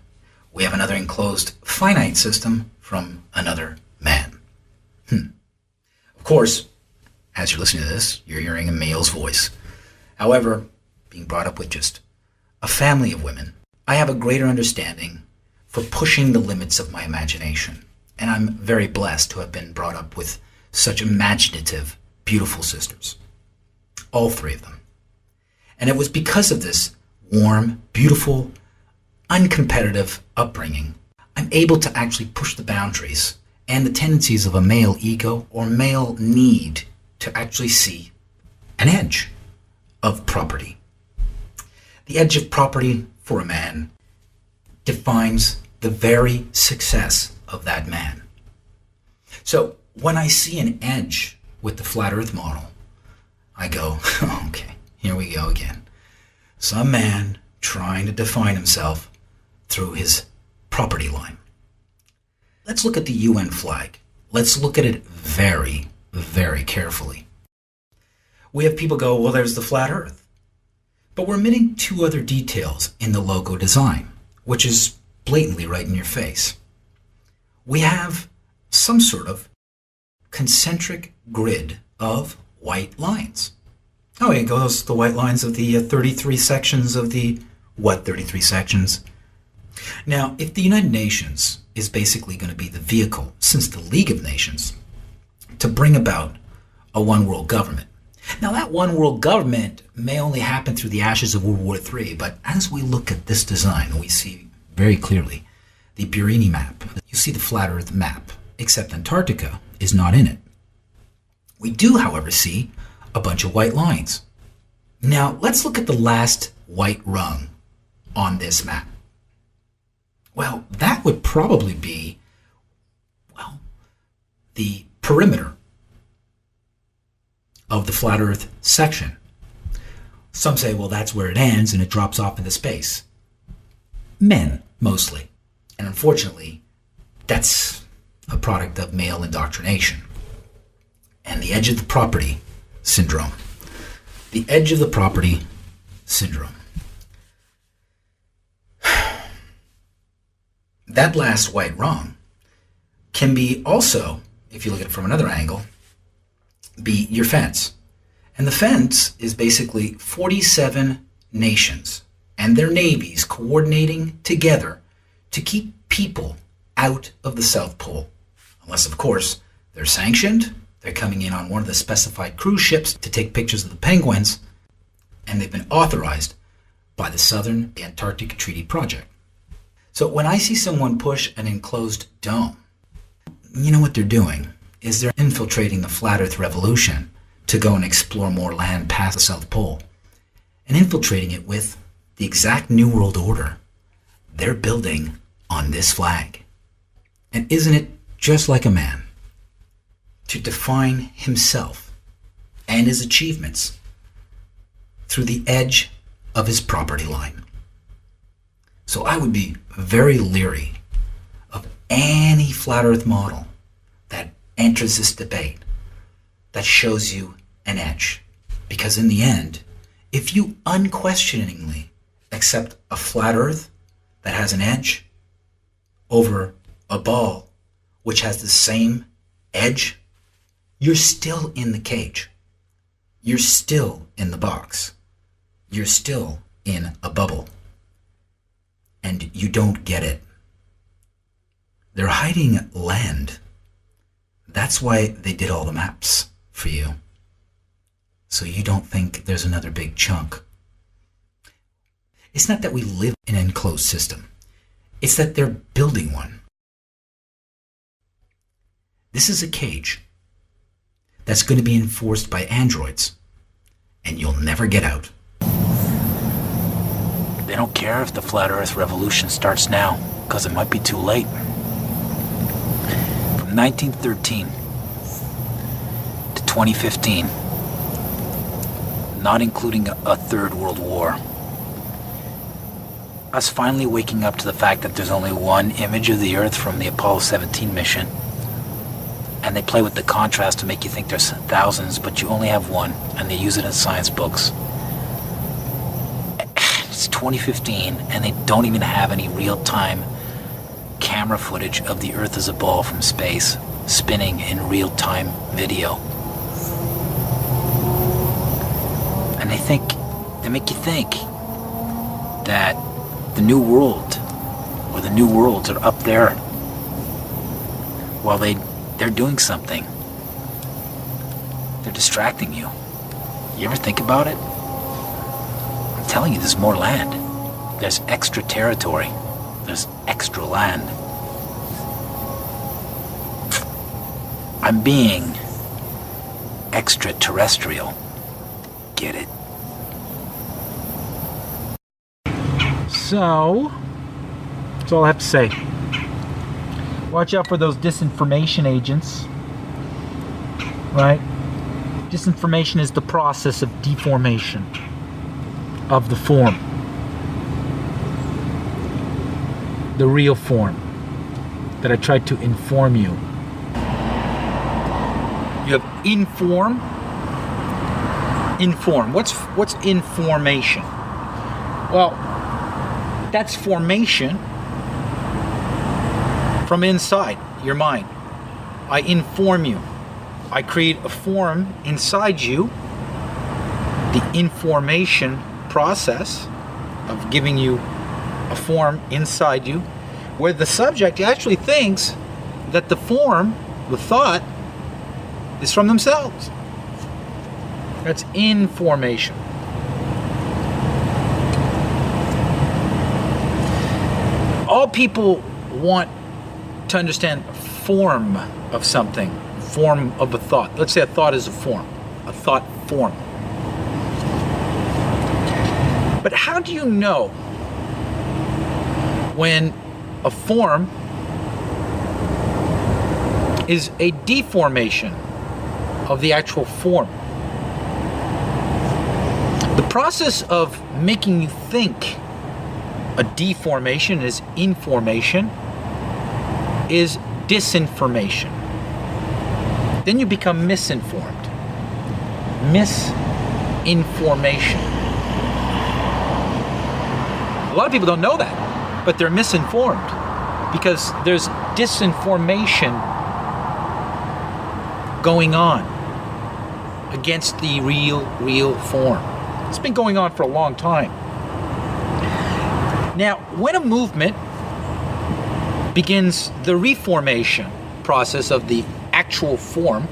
We have another enclosed finite system from another man. Of course, as you're listening to this, you're hearing a male's voice. However, being brought up with just a family of women, I have a greater understanding for pushing the limits of my imagination. And I'm very blessed to have been brought up with such imaginative, beautiful sisters. All three of them. And it was because of this warm, beautiful, uncompetitive upbringing, I'm able to actually push the boundaries and the tendencies of a male ego or male need to actually see an edge of property. The edge of property for a man defines the very success of that man. So when I see an edge with the flat earth model, I go, okay, here we go again. Some man trying to define himself through his property line. Let's look at the UN flag. Let's look at it very, very carefully. We have people go, well, there's the flat earth. But we're omitting two other details in the logo design, which is blatantly right in your face. We have some sort of concentric grid of white lines. Oh, it goes the white lines of the 33 sections of the, what 33 sections? Now, if the United Nations is basically going to be the vehicle, since the League of Nations, to bring about a one world government. Now, that one world government may only happen through the ashes of World War III, but as we look at this design, we see very clearly the Burini map. You see the flat earth map, except Antarctica is not in it. We do, however, see a bunch of white lines. Now, let's look at the last white rung on this map. Well, that would probably be, well, the perimeter of the flat earth section. Some say, well, that's where it ends and it drops off into space. Men, mostly. And unfortunately, that's a product of male indoctrination. And the edge of the property syndrome. The edge of the property syndrome. That last white rung can be also, if you look at it from another angle, be your fence. And the fence is basically 47 nations and their navies coordinating together to keep people out of the South Pole. Unless, of course, they're sanctioned, they're coming in on one of the specified cruise ships to take pictures of the penguins, and they've been authorized by the Southern Antarctic Treaty Project. So when I see someone push an enclosed dome, you know what they're doing is they're infiltrating the flat earth revolution to go and explore more land past the South Pole and infiltrating it with the exact New World Order they're building on this flag. And isn't it just like a man? to define himself and his achievements through the edge of his property line. So I would be very leery of any flat earth model that enters this debate that shows you an edge. Because in the end, if you unquestioningly accept a flat earth that has an edge over a ball which has the same edge, you're still in the cage. You're still in the box. You're still in a bubble. And you don't get it. They're hiding land. That's why they did all the maps for you. So you don't think there's another big chunk. It's not that we live in an enclosed system. It's that they're building one. This is a cage that's going to be enforced by androids, and you'll never get out. They don't care if the flat earth revolution starts now, because it might be too late. From 1913 to 2015, not including a third world war, us finally waking up to the fact that there's only one image of the Earth from the Apollo 17 mission, and they play with the contrast to make you think there's thousands, but you only have one, and they use it in science books. It's 2015, and they don't even have any real-time camera footage of the Earth as a ball from space spinning in real-time video. And they make you think that the new world, or the new worlds are up there while they're doing something. They're distracting you. You ever think about it? I'm telling you, there's more land. There's extra territory. There's extra land. I'm being extraterrestrial. Get it? So, that's all I have to say. Watch out for those disinformation agents, right? Disinformation is the process of deformation of the form, the real form that I tried to inform you. You have inform. What's information? Well, that's formation from inside your mind. I inform you. I create a form inside you. The information process of giving you a form inside you, where the subject actually thinks that the form, the thought, is from themselves. That's information. All people want to understand form of something, form of a thought. Let's say a thought is a form, a thought form. But how do you know when a form is a deformation of the actual form? The process of making you think a deformation is information is disinformation. Then you become misinformed. Misinformation. A lot of people don't know that, but they're misinformed because there's disinformation going on against the real form. It's been going on for a long time. Now, when a movement begins the reformation process of the actual form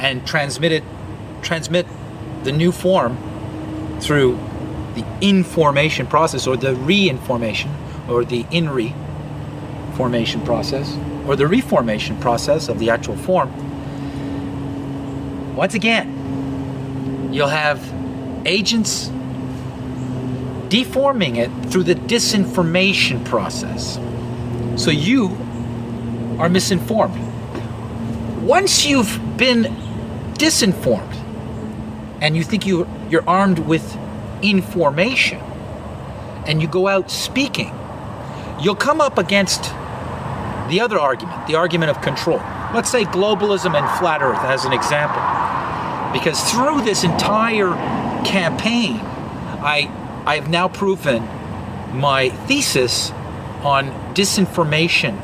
and transmit the new form through the information process, or the reinformation, or the in-reformation process, or the reformation process of the actual form, once again, you'll have agents deforming it through the disinformation process. So you are misinformed. Once you've been disinformed and you think you're armed with information and you go out speaking, you'll come up against the other argument, the argument of control. Let's say globalism and flat earth as an example. Because through this entire campaign, I have now proven my thesis on disinformation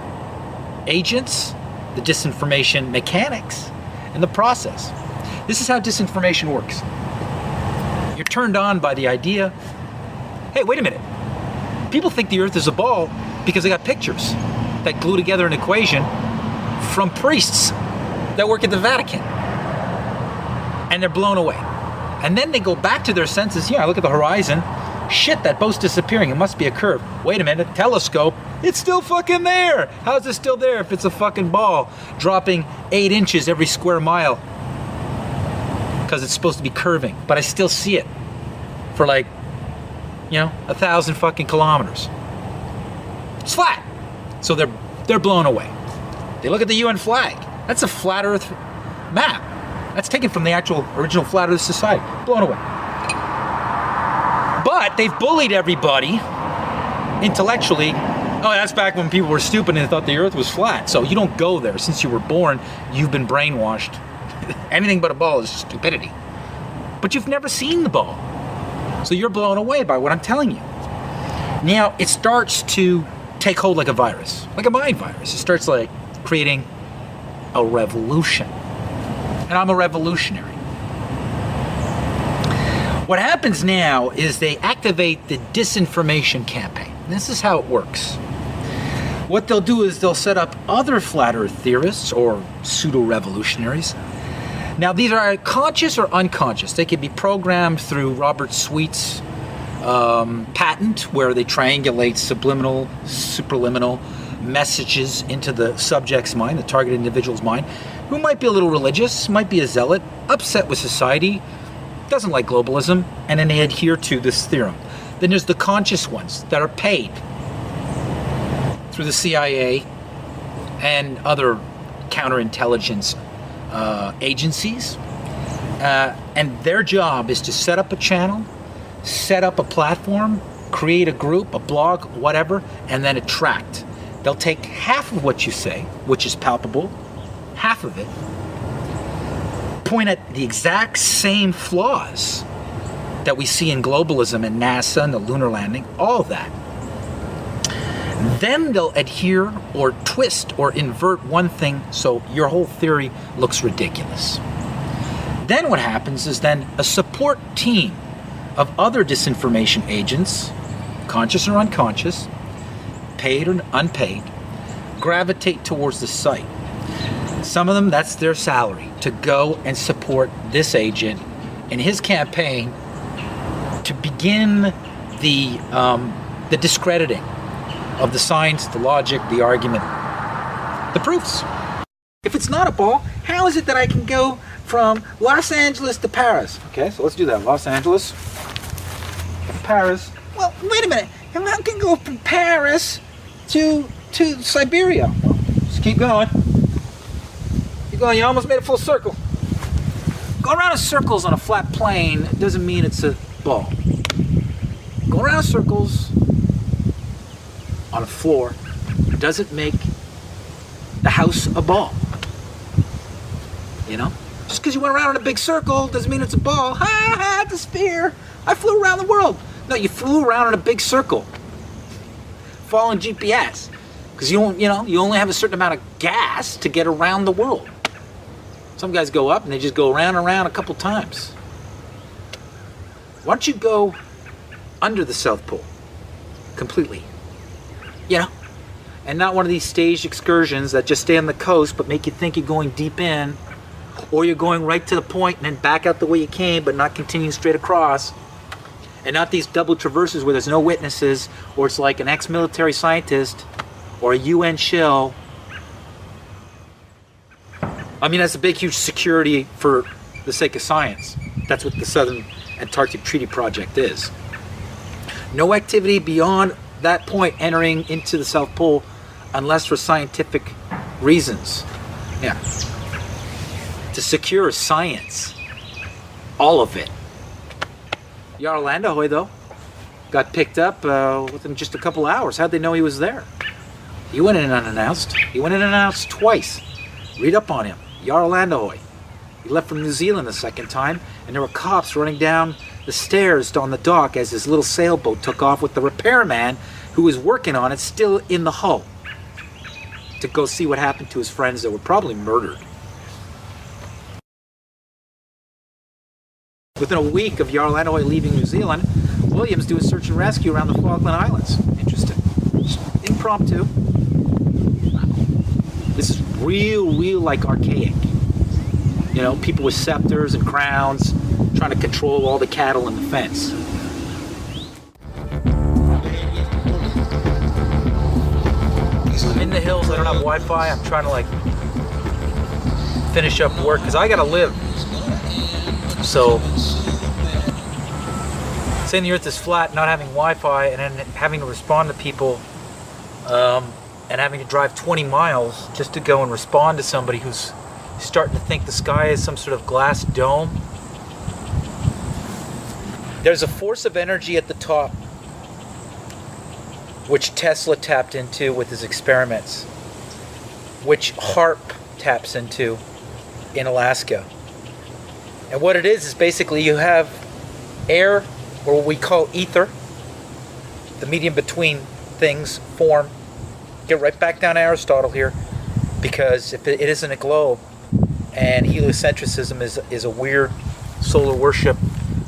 agents, the disinformation mechanics, and the process. This is how disinformation works. You're turned on by the idea, hey, wait a minute. People think the earth is a ball because they got pictures that glue together an equation from priests that work at the Vatican. And they're blown away. And then they go back to their senses. Yeah, I look at the horizon. Shit, that boat's disappearing. It must be a curve. Wait a minute, telescope. It's still fucking there. How is it still there if it's a fucking ball dropping 8 inches every square mile? Because it's supposed to be curving, but I still see it for like, 1,000 fucking kilometers. It's flat. So they're blown away. They look at the UN flag. That's a flat Earth map. That's taken from the actual original Flat Earth Society. Blown away. But they've bullied everybody intellectually. Oh, that's back when people were stupid and thought the Earth was flat. So you don't go there. Since you were born, you've been brainwashed. Anything but a ball is stupidity. But you've never seen the ball. So you're blown away by what I'm telling you. Now, it starts to take hold like a virus, like a mind virus. It starts like creating a revolution. And I'm a revolutionary. What happens now is they activate the disinformation campaign. This is how it works. What they'll do is they'll set up other flat earth theorists or pseudo-revolutionaries. Now these are conscious or unconscious. They can be programmed through Robert Sweet's patent, where they triangulate subliminal, superliminal messages into the subject's mind, the target individual's mind, who might be a little religious, might be a zealot, upset with society, doesn't like globalism, and then they adhere to this theorem. Then there's the conscious ones that are paid through the CIA and other counterintelligence agencies, and their job is to set up a channel, set up a platform, create a group, a blog, whatever, and then attract. They'll take half of what you say, which is palpable, half of it, point at the exact same flaws that we see in globalism and NASA and the lunar landing, all of that. Then they'll adhere or twist or invert one thing so your whole theory looks ridiculous. Then what happens is then a support team of other disinformation agents, conscious or unconscious, paid or unpaid, gravitate towards the site. Some of them, that's their salary, to go and support this agent in his campaign to begin the discrediting of the science, the logic, the argument, the proofs. If it's not a ball, how is it that I can go from Los Angeles to Paris? Okay, so let's do that. Los Angeles, Paris. Well, wait a minute. I can go from Paris to Siberia. Well, just keep going. Keep going. You almost made a full circle. Go around in circles on a flat plane doesn't mean it's a ball. Go around in circles on a floor doesn't make the house a ball. You know? Just because you went around in a big circle doesn't mean it's a ball. Ha ha, it's a sphere. I flew around the world. No, you flew around in a big circle. Following GPS. Because you only have a certain amount of gas to get around the world. Some guys go up and they just go around and around a couple times. Why don't you go under the South Pole completely? You know? And not one of these staged excursions that just stay on the coast but make you think you're going deep in, or you're going right to the point and then back out the way you came but not continue straight across. And not these double traverses where there's no witnesses, or it's like an ex-military scientist or a UN shill. I mean, that's a big, huge security for the sake of science. That's what the Southern Antarctic Treaty Project is. No activity beyond that point entering into the South Pole unless for scientific reasons. Yeah. to secure science. All of it. Jarl Landahoy, though, got picked up within just a couple hours. How'd they know he was there? He went in unannounced. He went in unannounced twice. Read up on him. Jarl Landahoy. He left from New Zealand the second time, and there were cops running down the stairs on the dock as his little sailboat took off with the repairman who was working on it still in the hull to go see what happened to his friends that were probably murdered. Within a week of Jarl Landahoy leaving New Zealand, Williams do a search and rescue around the Falkland Islands. Interesting. Just impromptu. This is real like archaic. You know, people with scepters and crowns trying to control all the cattle in the fence. I'm in the hills, I don't have Wi-Fi, I'm trying to like finish up work because I gotta live. So, saying the earth is flat, not having Wi-Fi, and then having to respond to people and having to drive 20 miles just to go and respond to somebody who's starting to think the sky is some sort of glass dome. There's a force of energy at the top which Tesla tapped into with his experiments, which HAARP taps into in Alaska. And what it is basically you have air, or what we call ether, the medium between things, form. Get right back down to Aristotle here, because if it isn't a globe, and heliocentrism is a weird solar worship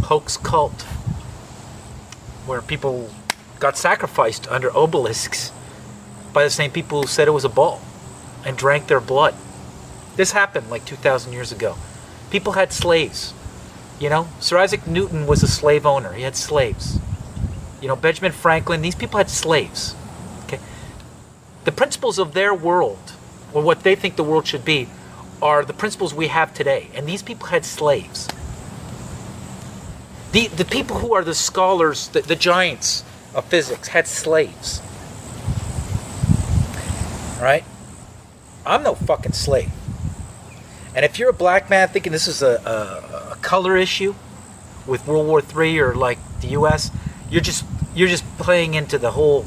hoax cult where people got sacrificed under obelisks by the same people who said it was a ball and drank their blood. This happened like 2,000 years ago. People had slaves. You know, Sir Isaac Newton was a slave owner. He had slaves. You know, Benjamin Franklin, these people had slaves. Okay? The principles of their world, or what they think the world should be, are the principles we have today. And these people had slaves. The people who are the scholars, the giants of physics, had slaves. All right? I'm no fucking slave. And if you're a black man thinking this is a color issue with World War III or like the US, you're just playing into the whole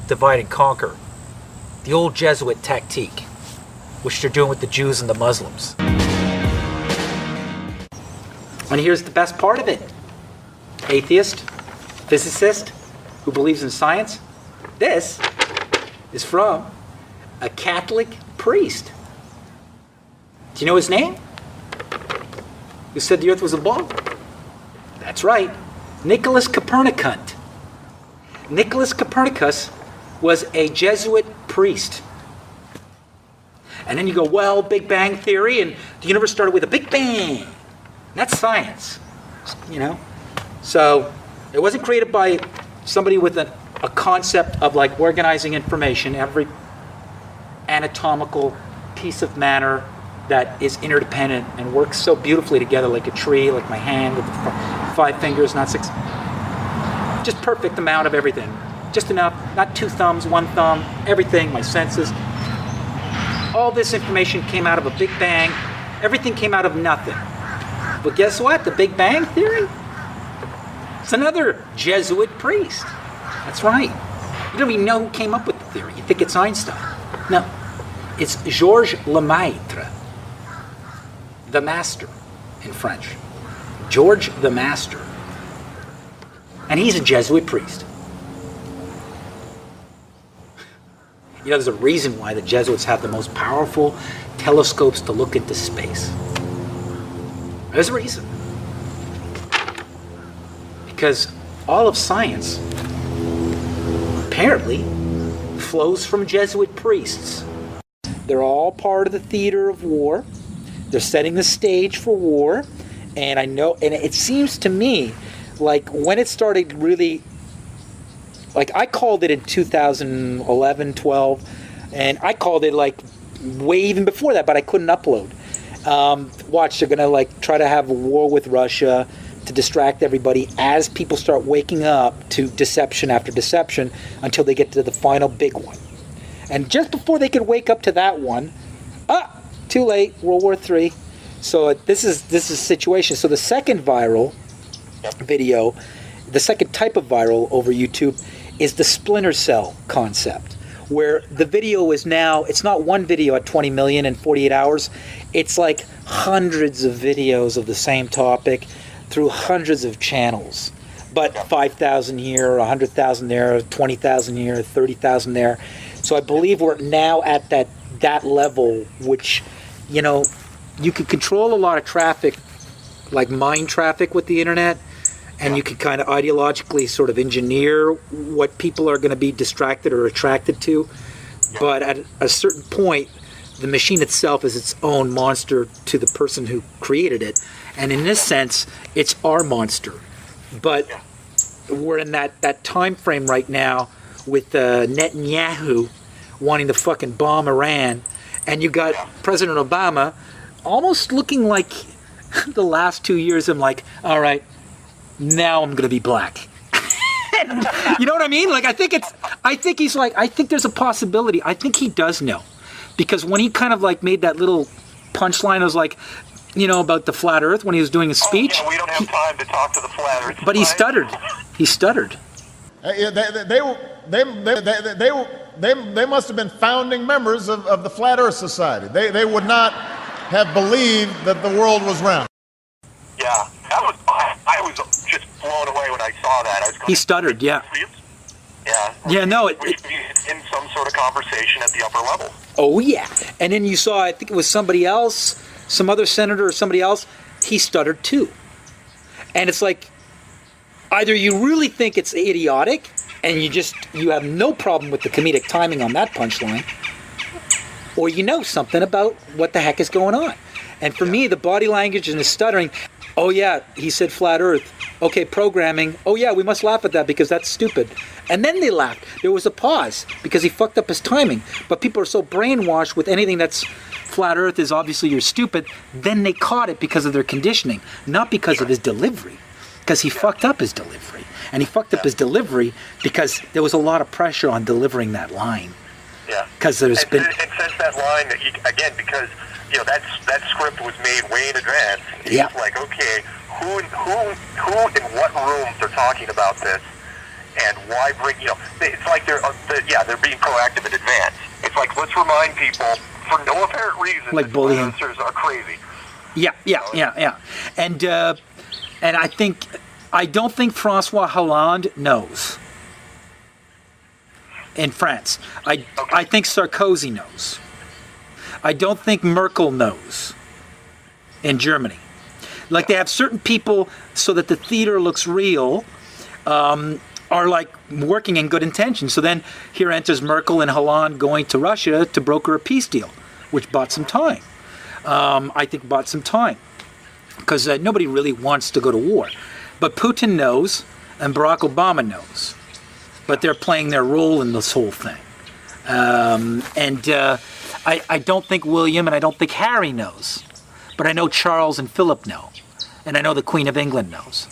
divide and conquer. The old Jesuit tactique, which they're doing with the Jews and the Muslims. And here's the best part of it. Atheist, physicist, who believes in science. This is from a Catholic priest. Do you know his name? Who said the earth was a ball? That's right, Nicholas Copernicus. Nicholas Copernicus was a Jesuit priest. And then you go, well, Big Bang Theory, and the universe started with a Big Bang. That's science, you know? So it wasn't created by somebody with a concept of like organizing information, every anatomical piece of matter that is interdependent and works so beautifully together like a tree, like my hand with 5 fingers, not 6. Just perfect amount of everything. Just enough, not 2 thumbs, 1 thumb, everything, my senses. All this information came out of a Big Bang. Everything came out of nothing. But guess what? The Big Bang Theory? It's another Jesuit priest. That's right. You don't even know who came up with the theory. You think it's Einstein. No. It's Georges Lemaitre. The Master in French. George the Master. And he's a Jesuit priest. You know, there's a reason why the Jesuits have the most powerful telescopes to look into space. There's a reason. Because all of science apparently flows from Jesuit priests. They're all part of the theater of war. They're setting the stage for war. And I know, and it seems to me like when it started really, like I called it in 2011, 12, and I called it like way even before that, but I couldn't upload. Watch, they're gonna like try to have a war with Russia to distract everybody as people start waking up to deception after deception until they get to the final big one. And just before they could wake up to that one, too late, World War III. So this is a situation. So the second viral video, the second type of viral over YouTube is the splinter cell concept, where the video is now, it's not one video at 20 million in 48 hours. It's like hundreds of videos of the same topic through hundreds of channels. But 5,000 here, 100,000 there, 20,000 here, 30,000 there. So I believe we're now at that level, which, you know, you can control a lot of traffic, like mind traffic with the internet, and you can kind of ideologically sort of engineer what people are going to be distracted or attracted to. But at a certain point, the machine itself is its own monster to the person who created it. And in this sense, it's our monster. But we're in that time frame right now with Netanyahu wanting to fucking bomb Iran, and you got President Obama almost looking like the last 2 years. I'm like, all right, now I'm gonna be black. You know what I mean? Like, I think he's like, I think there's a possibility. I think he does know, because when he kind of like made that little punchline, I was like, you know, about the flat Earth when he was doing his speech. Oh, yeah, we don't have time to talk to the flat Earth. But he stuttered. He stuttered. They must have been founding members of the Flat Earth Society. They would not have believed that the world was round. Yeah, I was just blown away when I saw that. I was going, he stuttered, yeah. Yeah. Yeah, no. Which means in some sort of conversation at the upper level. Oh, yeah. And then you saw, I think it was somebody else, some other senator or somebody else, he stuttered too. And it's like, either you really think it's idiotic and you have no problem with the comedic timing on that punchline, or you know something about what the heck is going on. And for me, the body language and the stuttering, oh yeah, he said flat Earth. Okay, programming. Oh yeah, we must laugh at that because that's stupid. And then they laughed. There was a pause because he fucked up his timing. But people are so brainwashed with anything that's flat Earth is obviously you're stupid. Then they caught it because of their conditioning, not because of his delivery. Because he fucked up his delivery. And he fucked up his delivery because there was a lot of pressure on delivering that line. Yeah. Because there's been... And since that line, again, because, you know, that script was made way in advance, it's like, okay, who in what rooms are talking about this, and why bring, you know, it's like they're being proactive in advance. It's like, let's remind people, for no apparent reason, like that bullying. influencers are crazy. Yeah. And I don't think Francois Hollande knows in France. I think Sarkozy knows. I don't think Merkel knows in Germany. Like, they have certain people so that the theater looks real, are like working in good intention. So then here enters Merkel and Hollande going to Russia to broker a peace deal, which bought some time. I think bought some time because nobody really wants to go to war. But Putin knows and Barack Obama knows. But they're playing their role in this whole thing. I don't think William and I don't think Harry knows. But I know Charles and Philip know. And I know the Queen of England knows.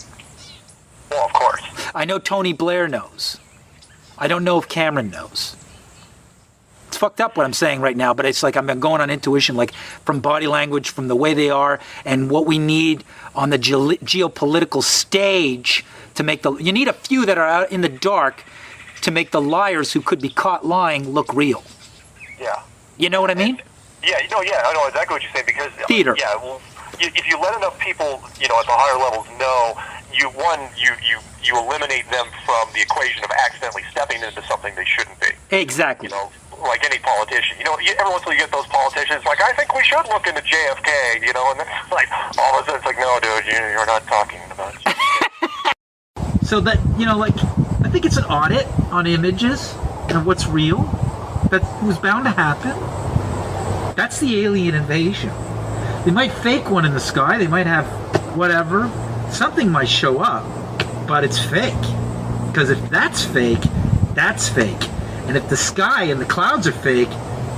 Well, of course. I know Tony Blair knows. I don't know if Cameron knows. It's fucked up what I'm saying right now, but it's like I'm going on intuition, like from body language, from the way they are, and what we need on the geopolitical stage to make you need a few that are out in the dark to make the liars who could be caught lying look real. Yeah. You know what I mean? Yeah, I know exactly what you're saying, because theater. Yeah, well, if you let enough people, you know, at the higher levels know, you eliminate them from the equation of accidentally stepping into something they shouldn't be. Exactly. You know, like any politician. You know, every once in a while you get those politicians like, I think we should look into JFK, you know, and then it's like, all of a sudden it's like, no, dude, you're not talking about it. So that, you know, like, I think it's an audit on images and what's real. That was bound to happen. That's the alien invasion. They might fake one in the sky. They might have whatever. Something might show up, but it's fake. Because if that's fake, that's fake. And if the sky and the clouds are fake,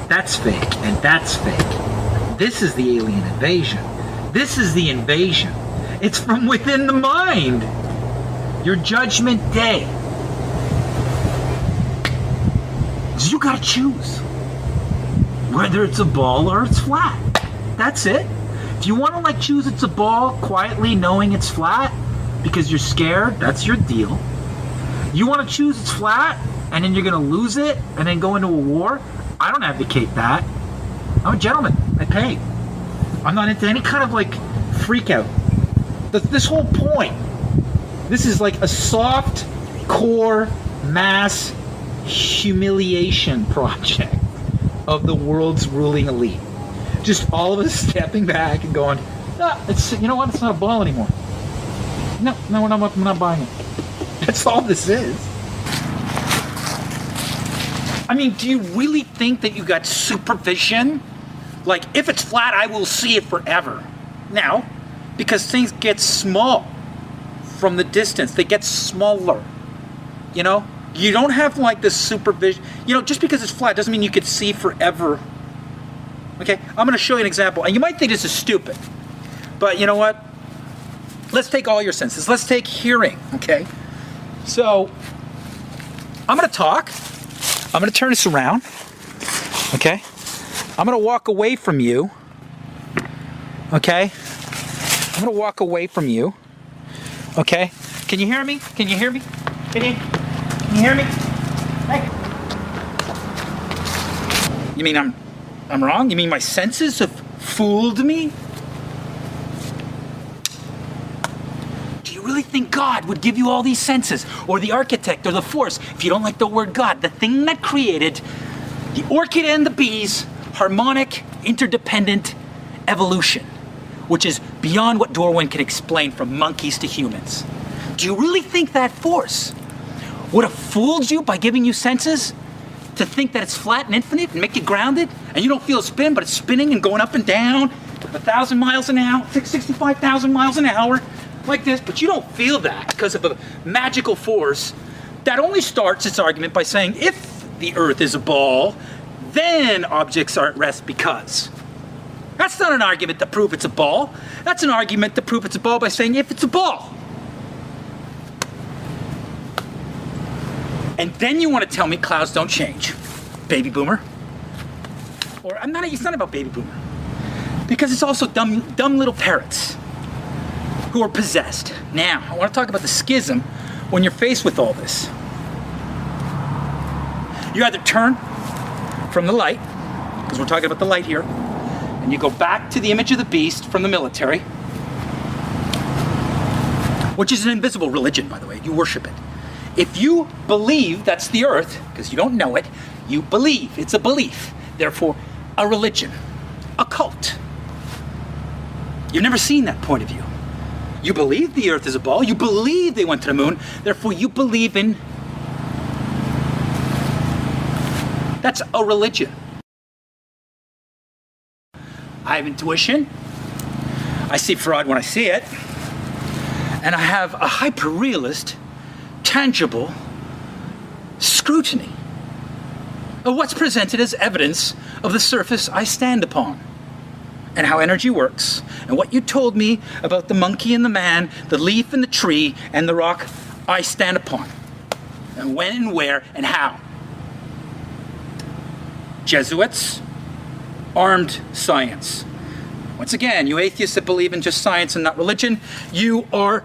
that's fake, and that's fake. This is the alien invasion. This is the invasion. It's from within the mind. Your judgment day. So you gotta choose whether it's a ball or it's flat. That's it. Do you want to like choose it's a ball quietly knowing it's flat because you're scared? That's your deal. You want to choose it's flat and then you're going to lose it and then go into a war? I don't advocate that. I'm a gentleman. I pay. I'm not into any kind of like freak out. This whole point, this is like a soft core mass humiliation project of the world's ruling elite. Just all of us stepping back and going, ah, it's, you know what, it's not a ball anymore. No, we're not buying it. That's all this is. I mean, do you really think that you got supervision? Like, if it's flat, I will see it forever. Now, because things get small from the distance, they get smaller, you know? You don't have like this supervision. You know, just because it's flat doesn't mean you could see forever. Okay, I'm gonna show you an example. And you might think this is stupid, but you know what? Let's take all your senses. Let's take hearing, okay? So, I'm gonna talk. I'm gonna turn this around, okay? I'm gonna walk away from you, okay? I'm gonna walk away from you, okay? Can you hear me? Can you hear me? Can you hear me? Hey. You mean I'm wrong? You mean my senses have fooled me? Do you really think God would give you all these senses? Or the architect or the force? If you don't like the word God, the thing that created the orchid and the bees, harmonic, interdependent evolution, which is beyond what Darwin can explain from monkeys to humans. Do you really think that force would have fooled you by giving you senses to think that it's flat and infinite and make you grounded and you don't feel a spin, but it's spinning and going up and down 1,000 miles an hour, 65,000 miles an hour like this, but you don't feel that because of a magical force that only starts its argument by saying if the Earth is a ball, then objects are at rest because. That's not an argument to prove it's a ball. That's an argument to prove it's a ball by saying if it's a ball. And then you want to tell me clouds don't change, baby boomer. Or it's not about baby boomer. Because it's also dumb little parrots who are possessed. Now, I want to talk about the schism when you're faced with all this. You either turn from the light, because we're talking about the light here, and you go back to the image of the beast from the military, which is an invisible religion, by the way. You worship it. If you believe that's the Earth, because you don't know it, you believe. It's a belief. Therefore, a religion, a cult. You've never seen that point of view. You believe the Earth is a ball. You believe they went to the moon. Therefore, you believe in... That's a religion. I have intuition. I see fraud when I see it. And I have a hyper-realist, tangible scrutiny of what's presented as evidence of the surface I stand upon and how energy works and what you told me about the monkey and the man, the leaf and the tree and the rock I stand upon and when and where and how. Jesuits, armed science. Once again, you atheists that believe in just science and not religion, you are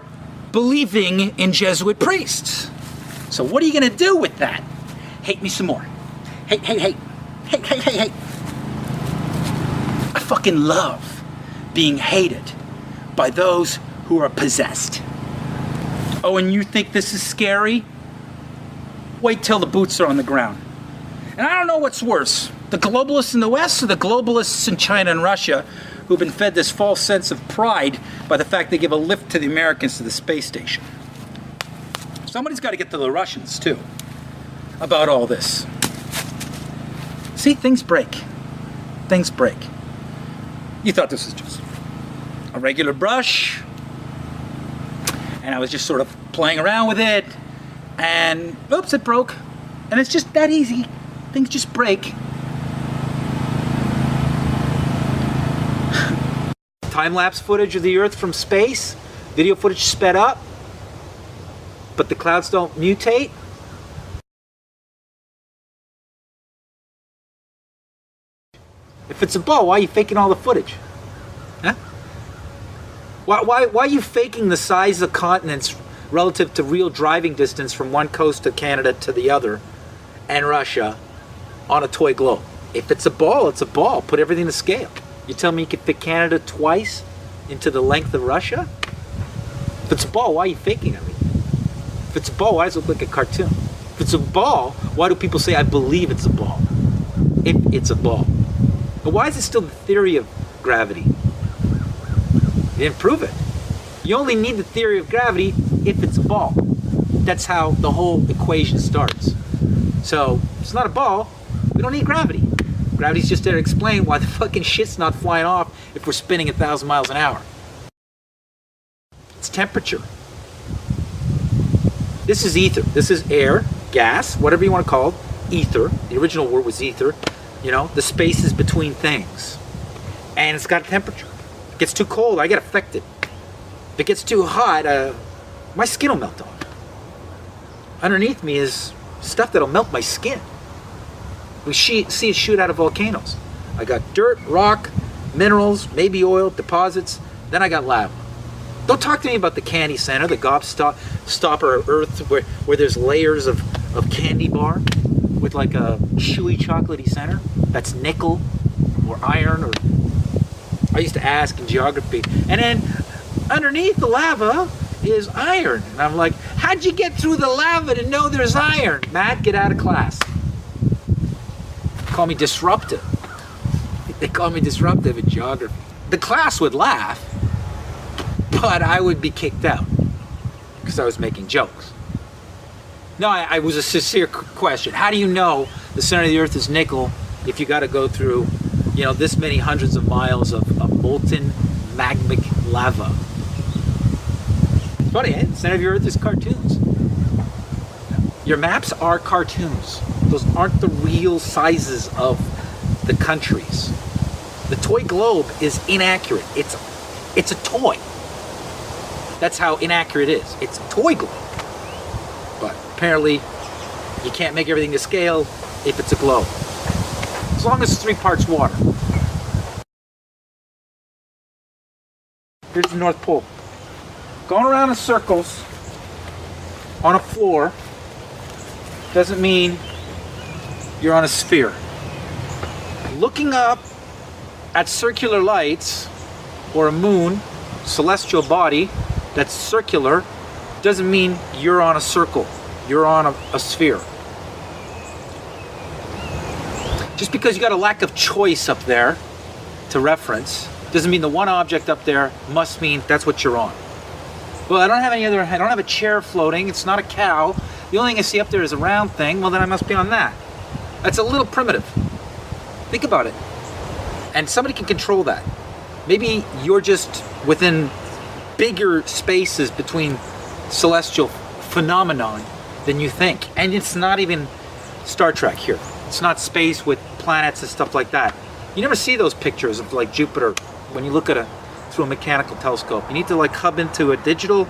believing in Jesuit priests. So what are you going to do with that? Hate me some more. Hate. Hate. I fucking love being hated by those who are possessed. Oh, and you think this is scary? Wait till the boots are on the ground. And I don't know what's worse, the globalists in the West or the globalists in China and Russia who've been fed this false sense of pride by the fact they give a lift to the Americans to the space station. Somebody's got to get to the Russians, too, about all this. See, things break. Things break. You thought this was just a regular brush, and I was just sort of playing around with it, and oops, it broke. And it's just that easy. Things just break. Time-lapse footage of the Earth from space, video footage sped up, but the clouds don't mutate. If it's a ball, why are you faking all the footage? Huh? Why are you faking the size of continents relative to real driving distance from one coast of Canada to the other and Russia on a toy globe? If it's a ball, it's a ball. Put everything to scale. You tell me you could fit Canada twice into the length of Russia? If it's a ball, why are you faking everything? If it's a ball, why does it look like a cartoon? If it's a ball, why do people say, I believe it's a ball? If it's a ball. But why is it still the theory of gravity? You didn't prove it. You only need the theory of gravity if it's a ball. That's how the whole equation starts. So, if it's not a ball, we don't need gravity. Gravity's just there to explain why the fucking shit's not flying off if we're spinning 1,000 miles an hour. It's temperature. This is ether. This is air, gas, whatever you want to call it. Ether. The original word was ether. You know, the spaces between things. And it's got a temperature. If it gets too cold, I get affected. If it gets too hot, my skin will melt off. Underneath me is stuff that'll melt my skin. We see it shoot out of volcanoes. I got dirt, rock, minerals, maybe oil, deposits. Then I got lava. Don't talk to me about the candy center, the gobstopper Earth, where there's layers of candy bar with like a chewy chocolatey center. That's nickel or iron, or I used to ask in geography. And then underneath the lava is iron. And I'm like, how'd you get through the lava to know there's iron? Matt, get out of class. Call me disruptive. They call me disruptive in geography. The class would laugh, but I would be kicked out because I was making jokes. No, I was a sincere question. How do you know the center of the Earth is nickel if you got to go through, you know, this many hundreds of miles of molten magmic lava? It's funny, eh? The center of your Earth is cartoons. Your maps are cartoons. Those aren't the real sizes of the countries. The toy globe is inaccurate. It's a toy. That's how inaccurate it is. It's a toy globe. But apparently, you can't make everything to scale if it's a globe. As long as it's 3 parts water. Here's the North Pole. Going around in circles on a floor doesn't mean you're on a sphere. Looking up at circular lights or a moon, celestial body that's circular, doesn't mean you're on a circle. You're on a sphere. Just because you got a lack of choice up there to reference doesn't mean the one object up there must mean that's what you're on. Well, I don't have any other, I don't have a chair floating, it's not a cow. The only thing I see up there is a round thing, well then I must be on that. That's a little primitive. Think about it. And somebody can control that. Maybe you're just within bigger spaces between celestial phenomenon than you think. And it's not even Star Trek here. It's not space with planets and stuff like that. You never see those pictures of like Jupiter when you look at through a mechanical telescope. You need to like hub into a digital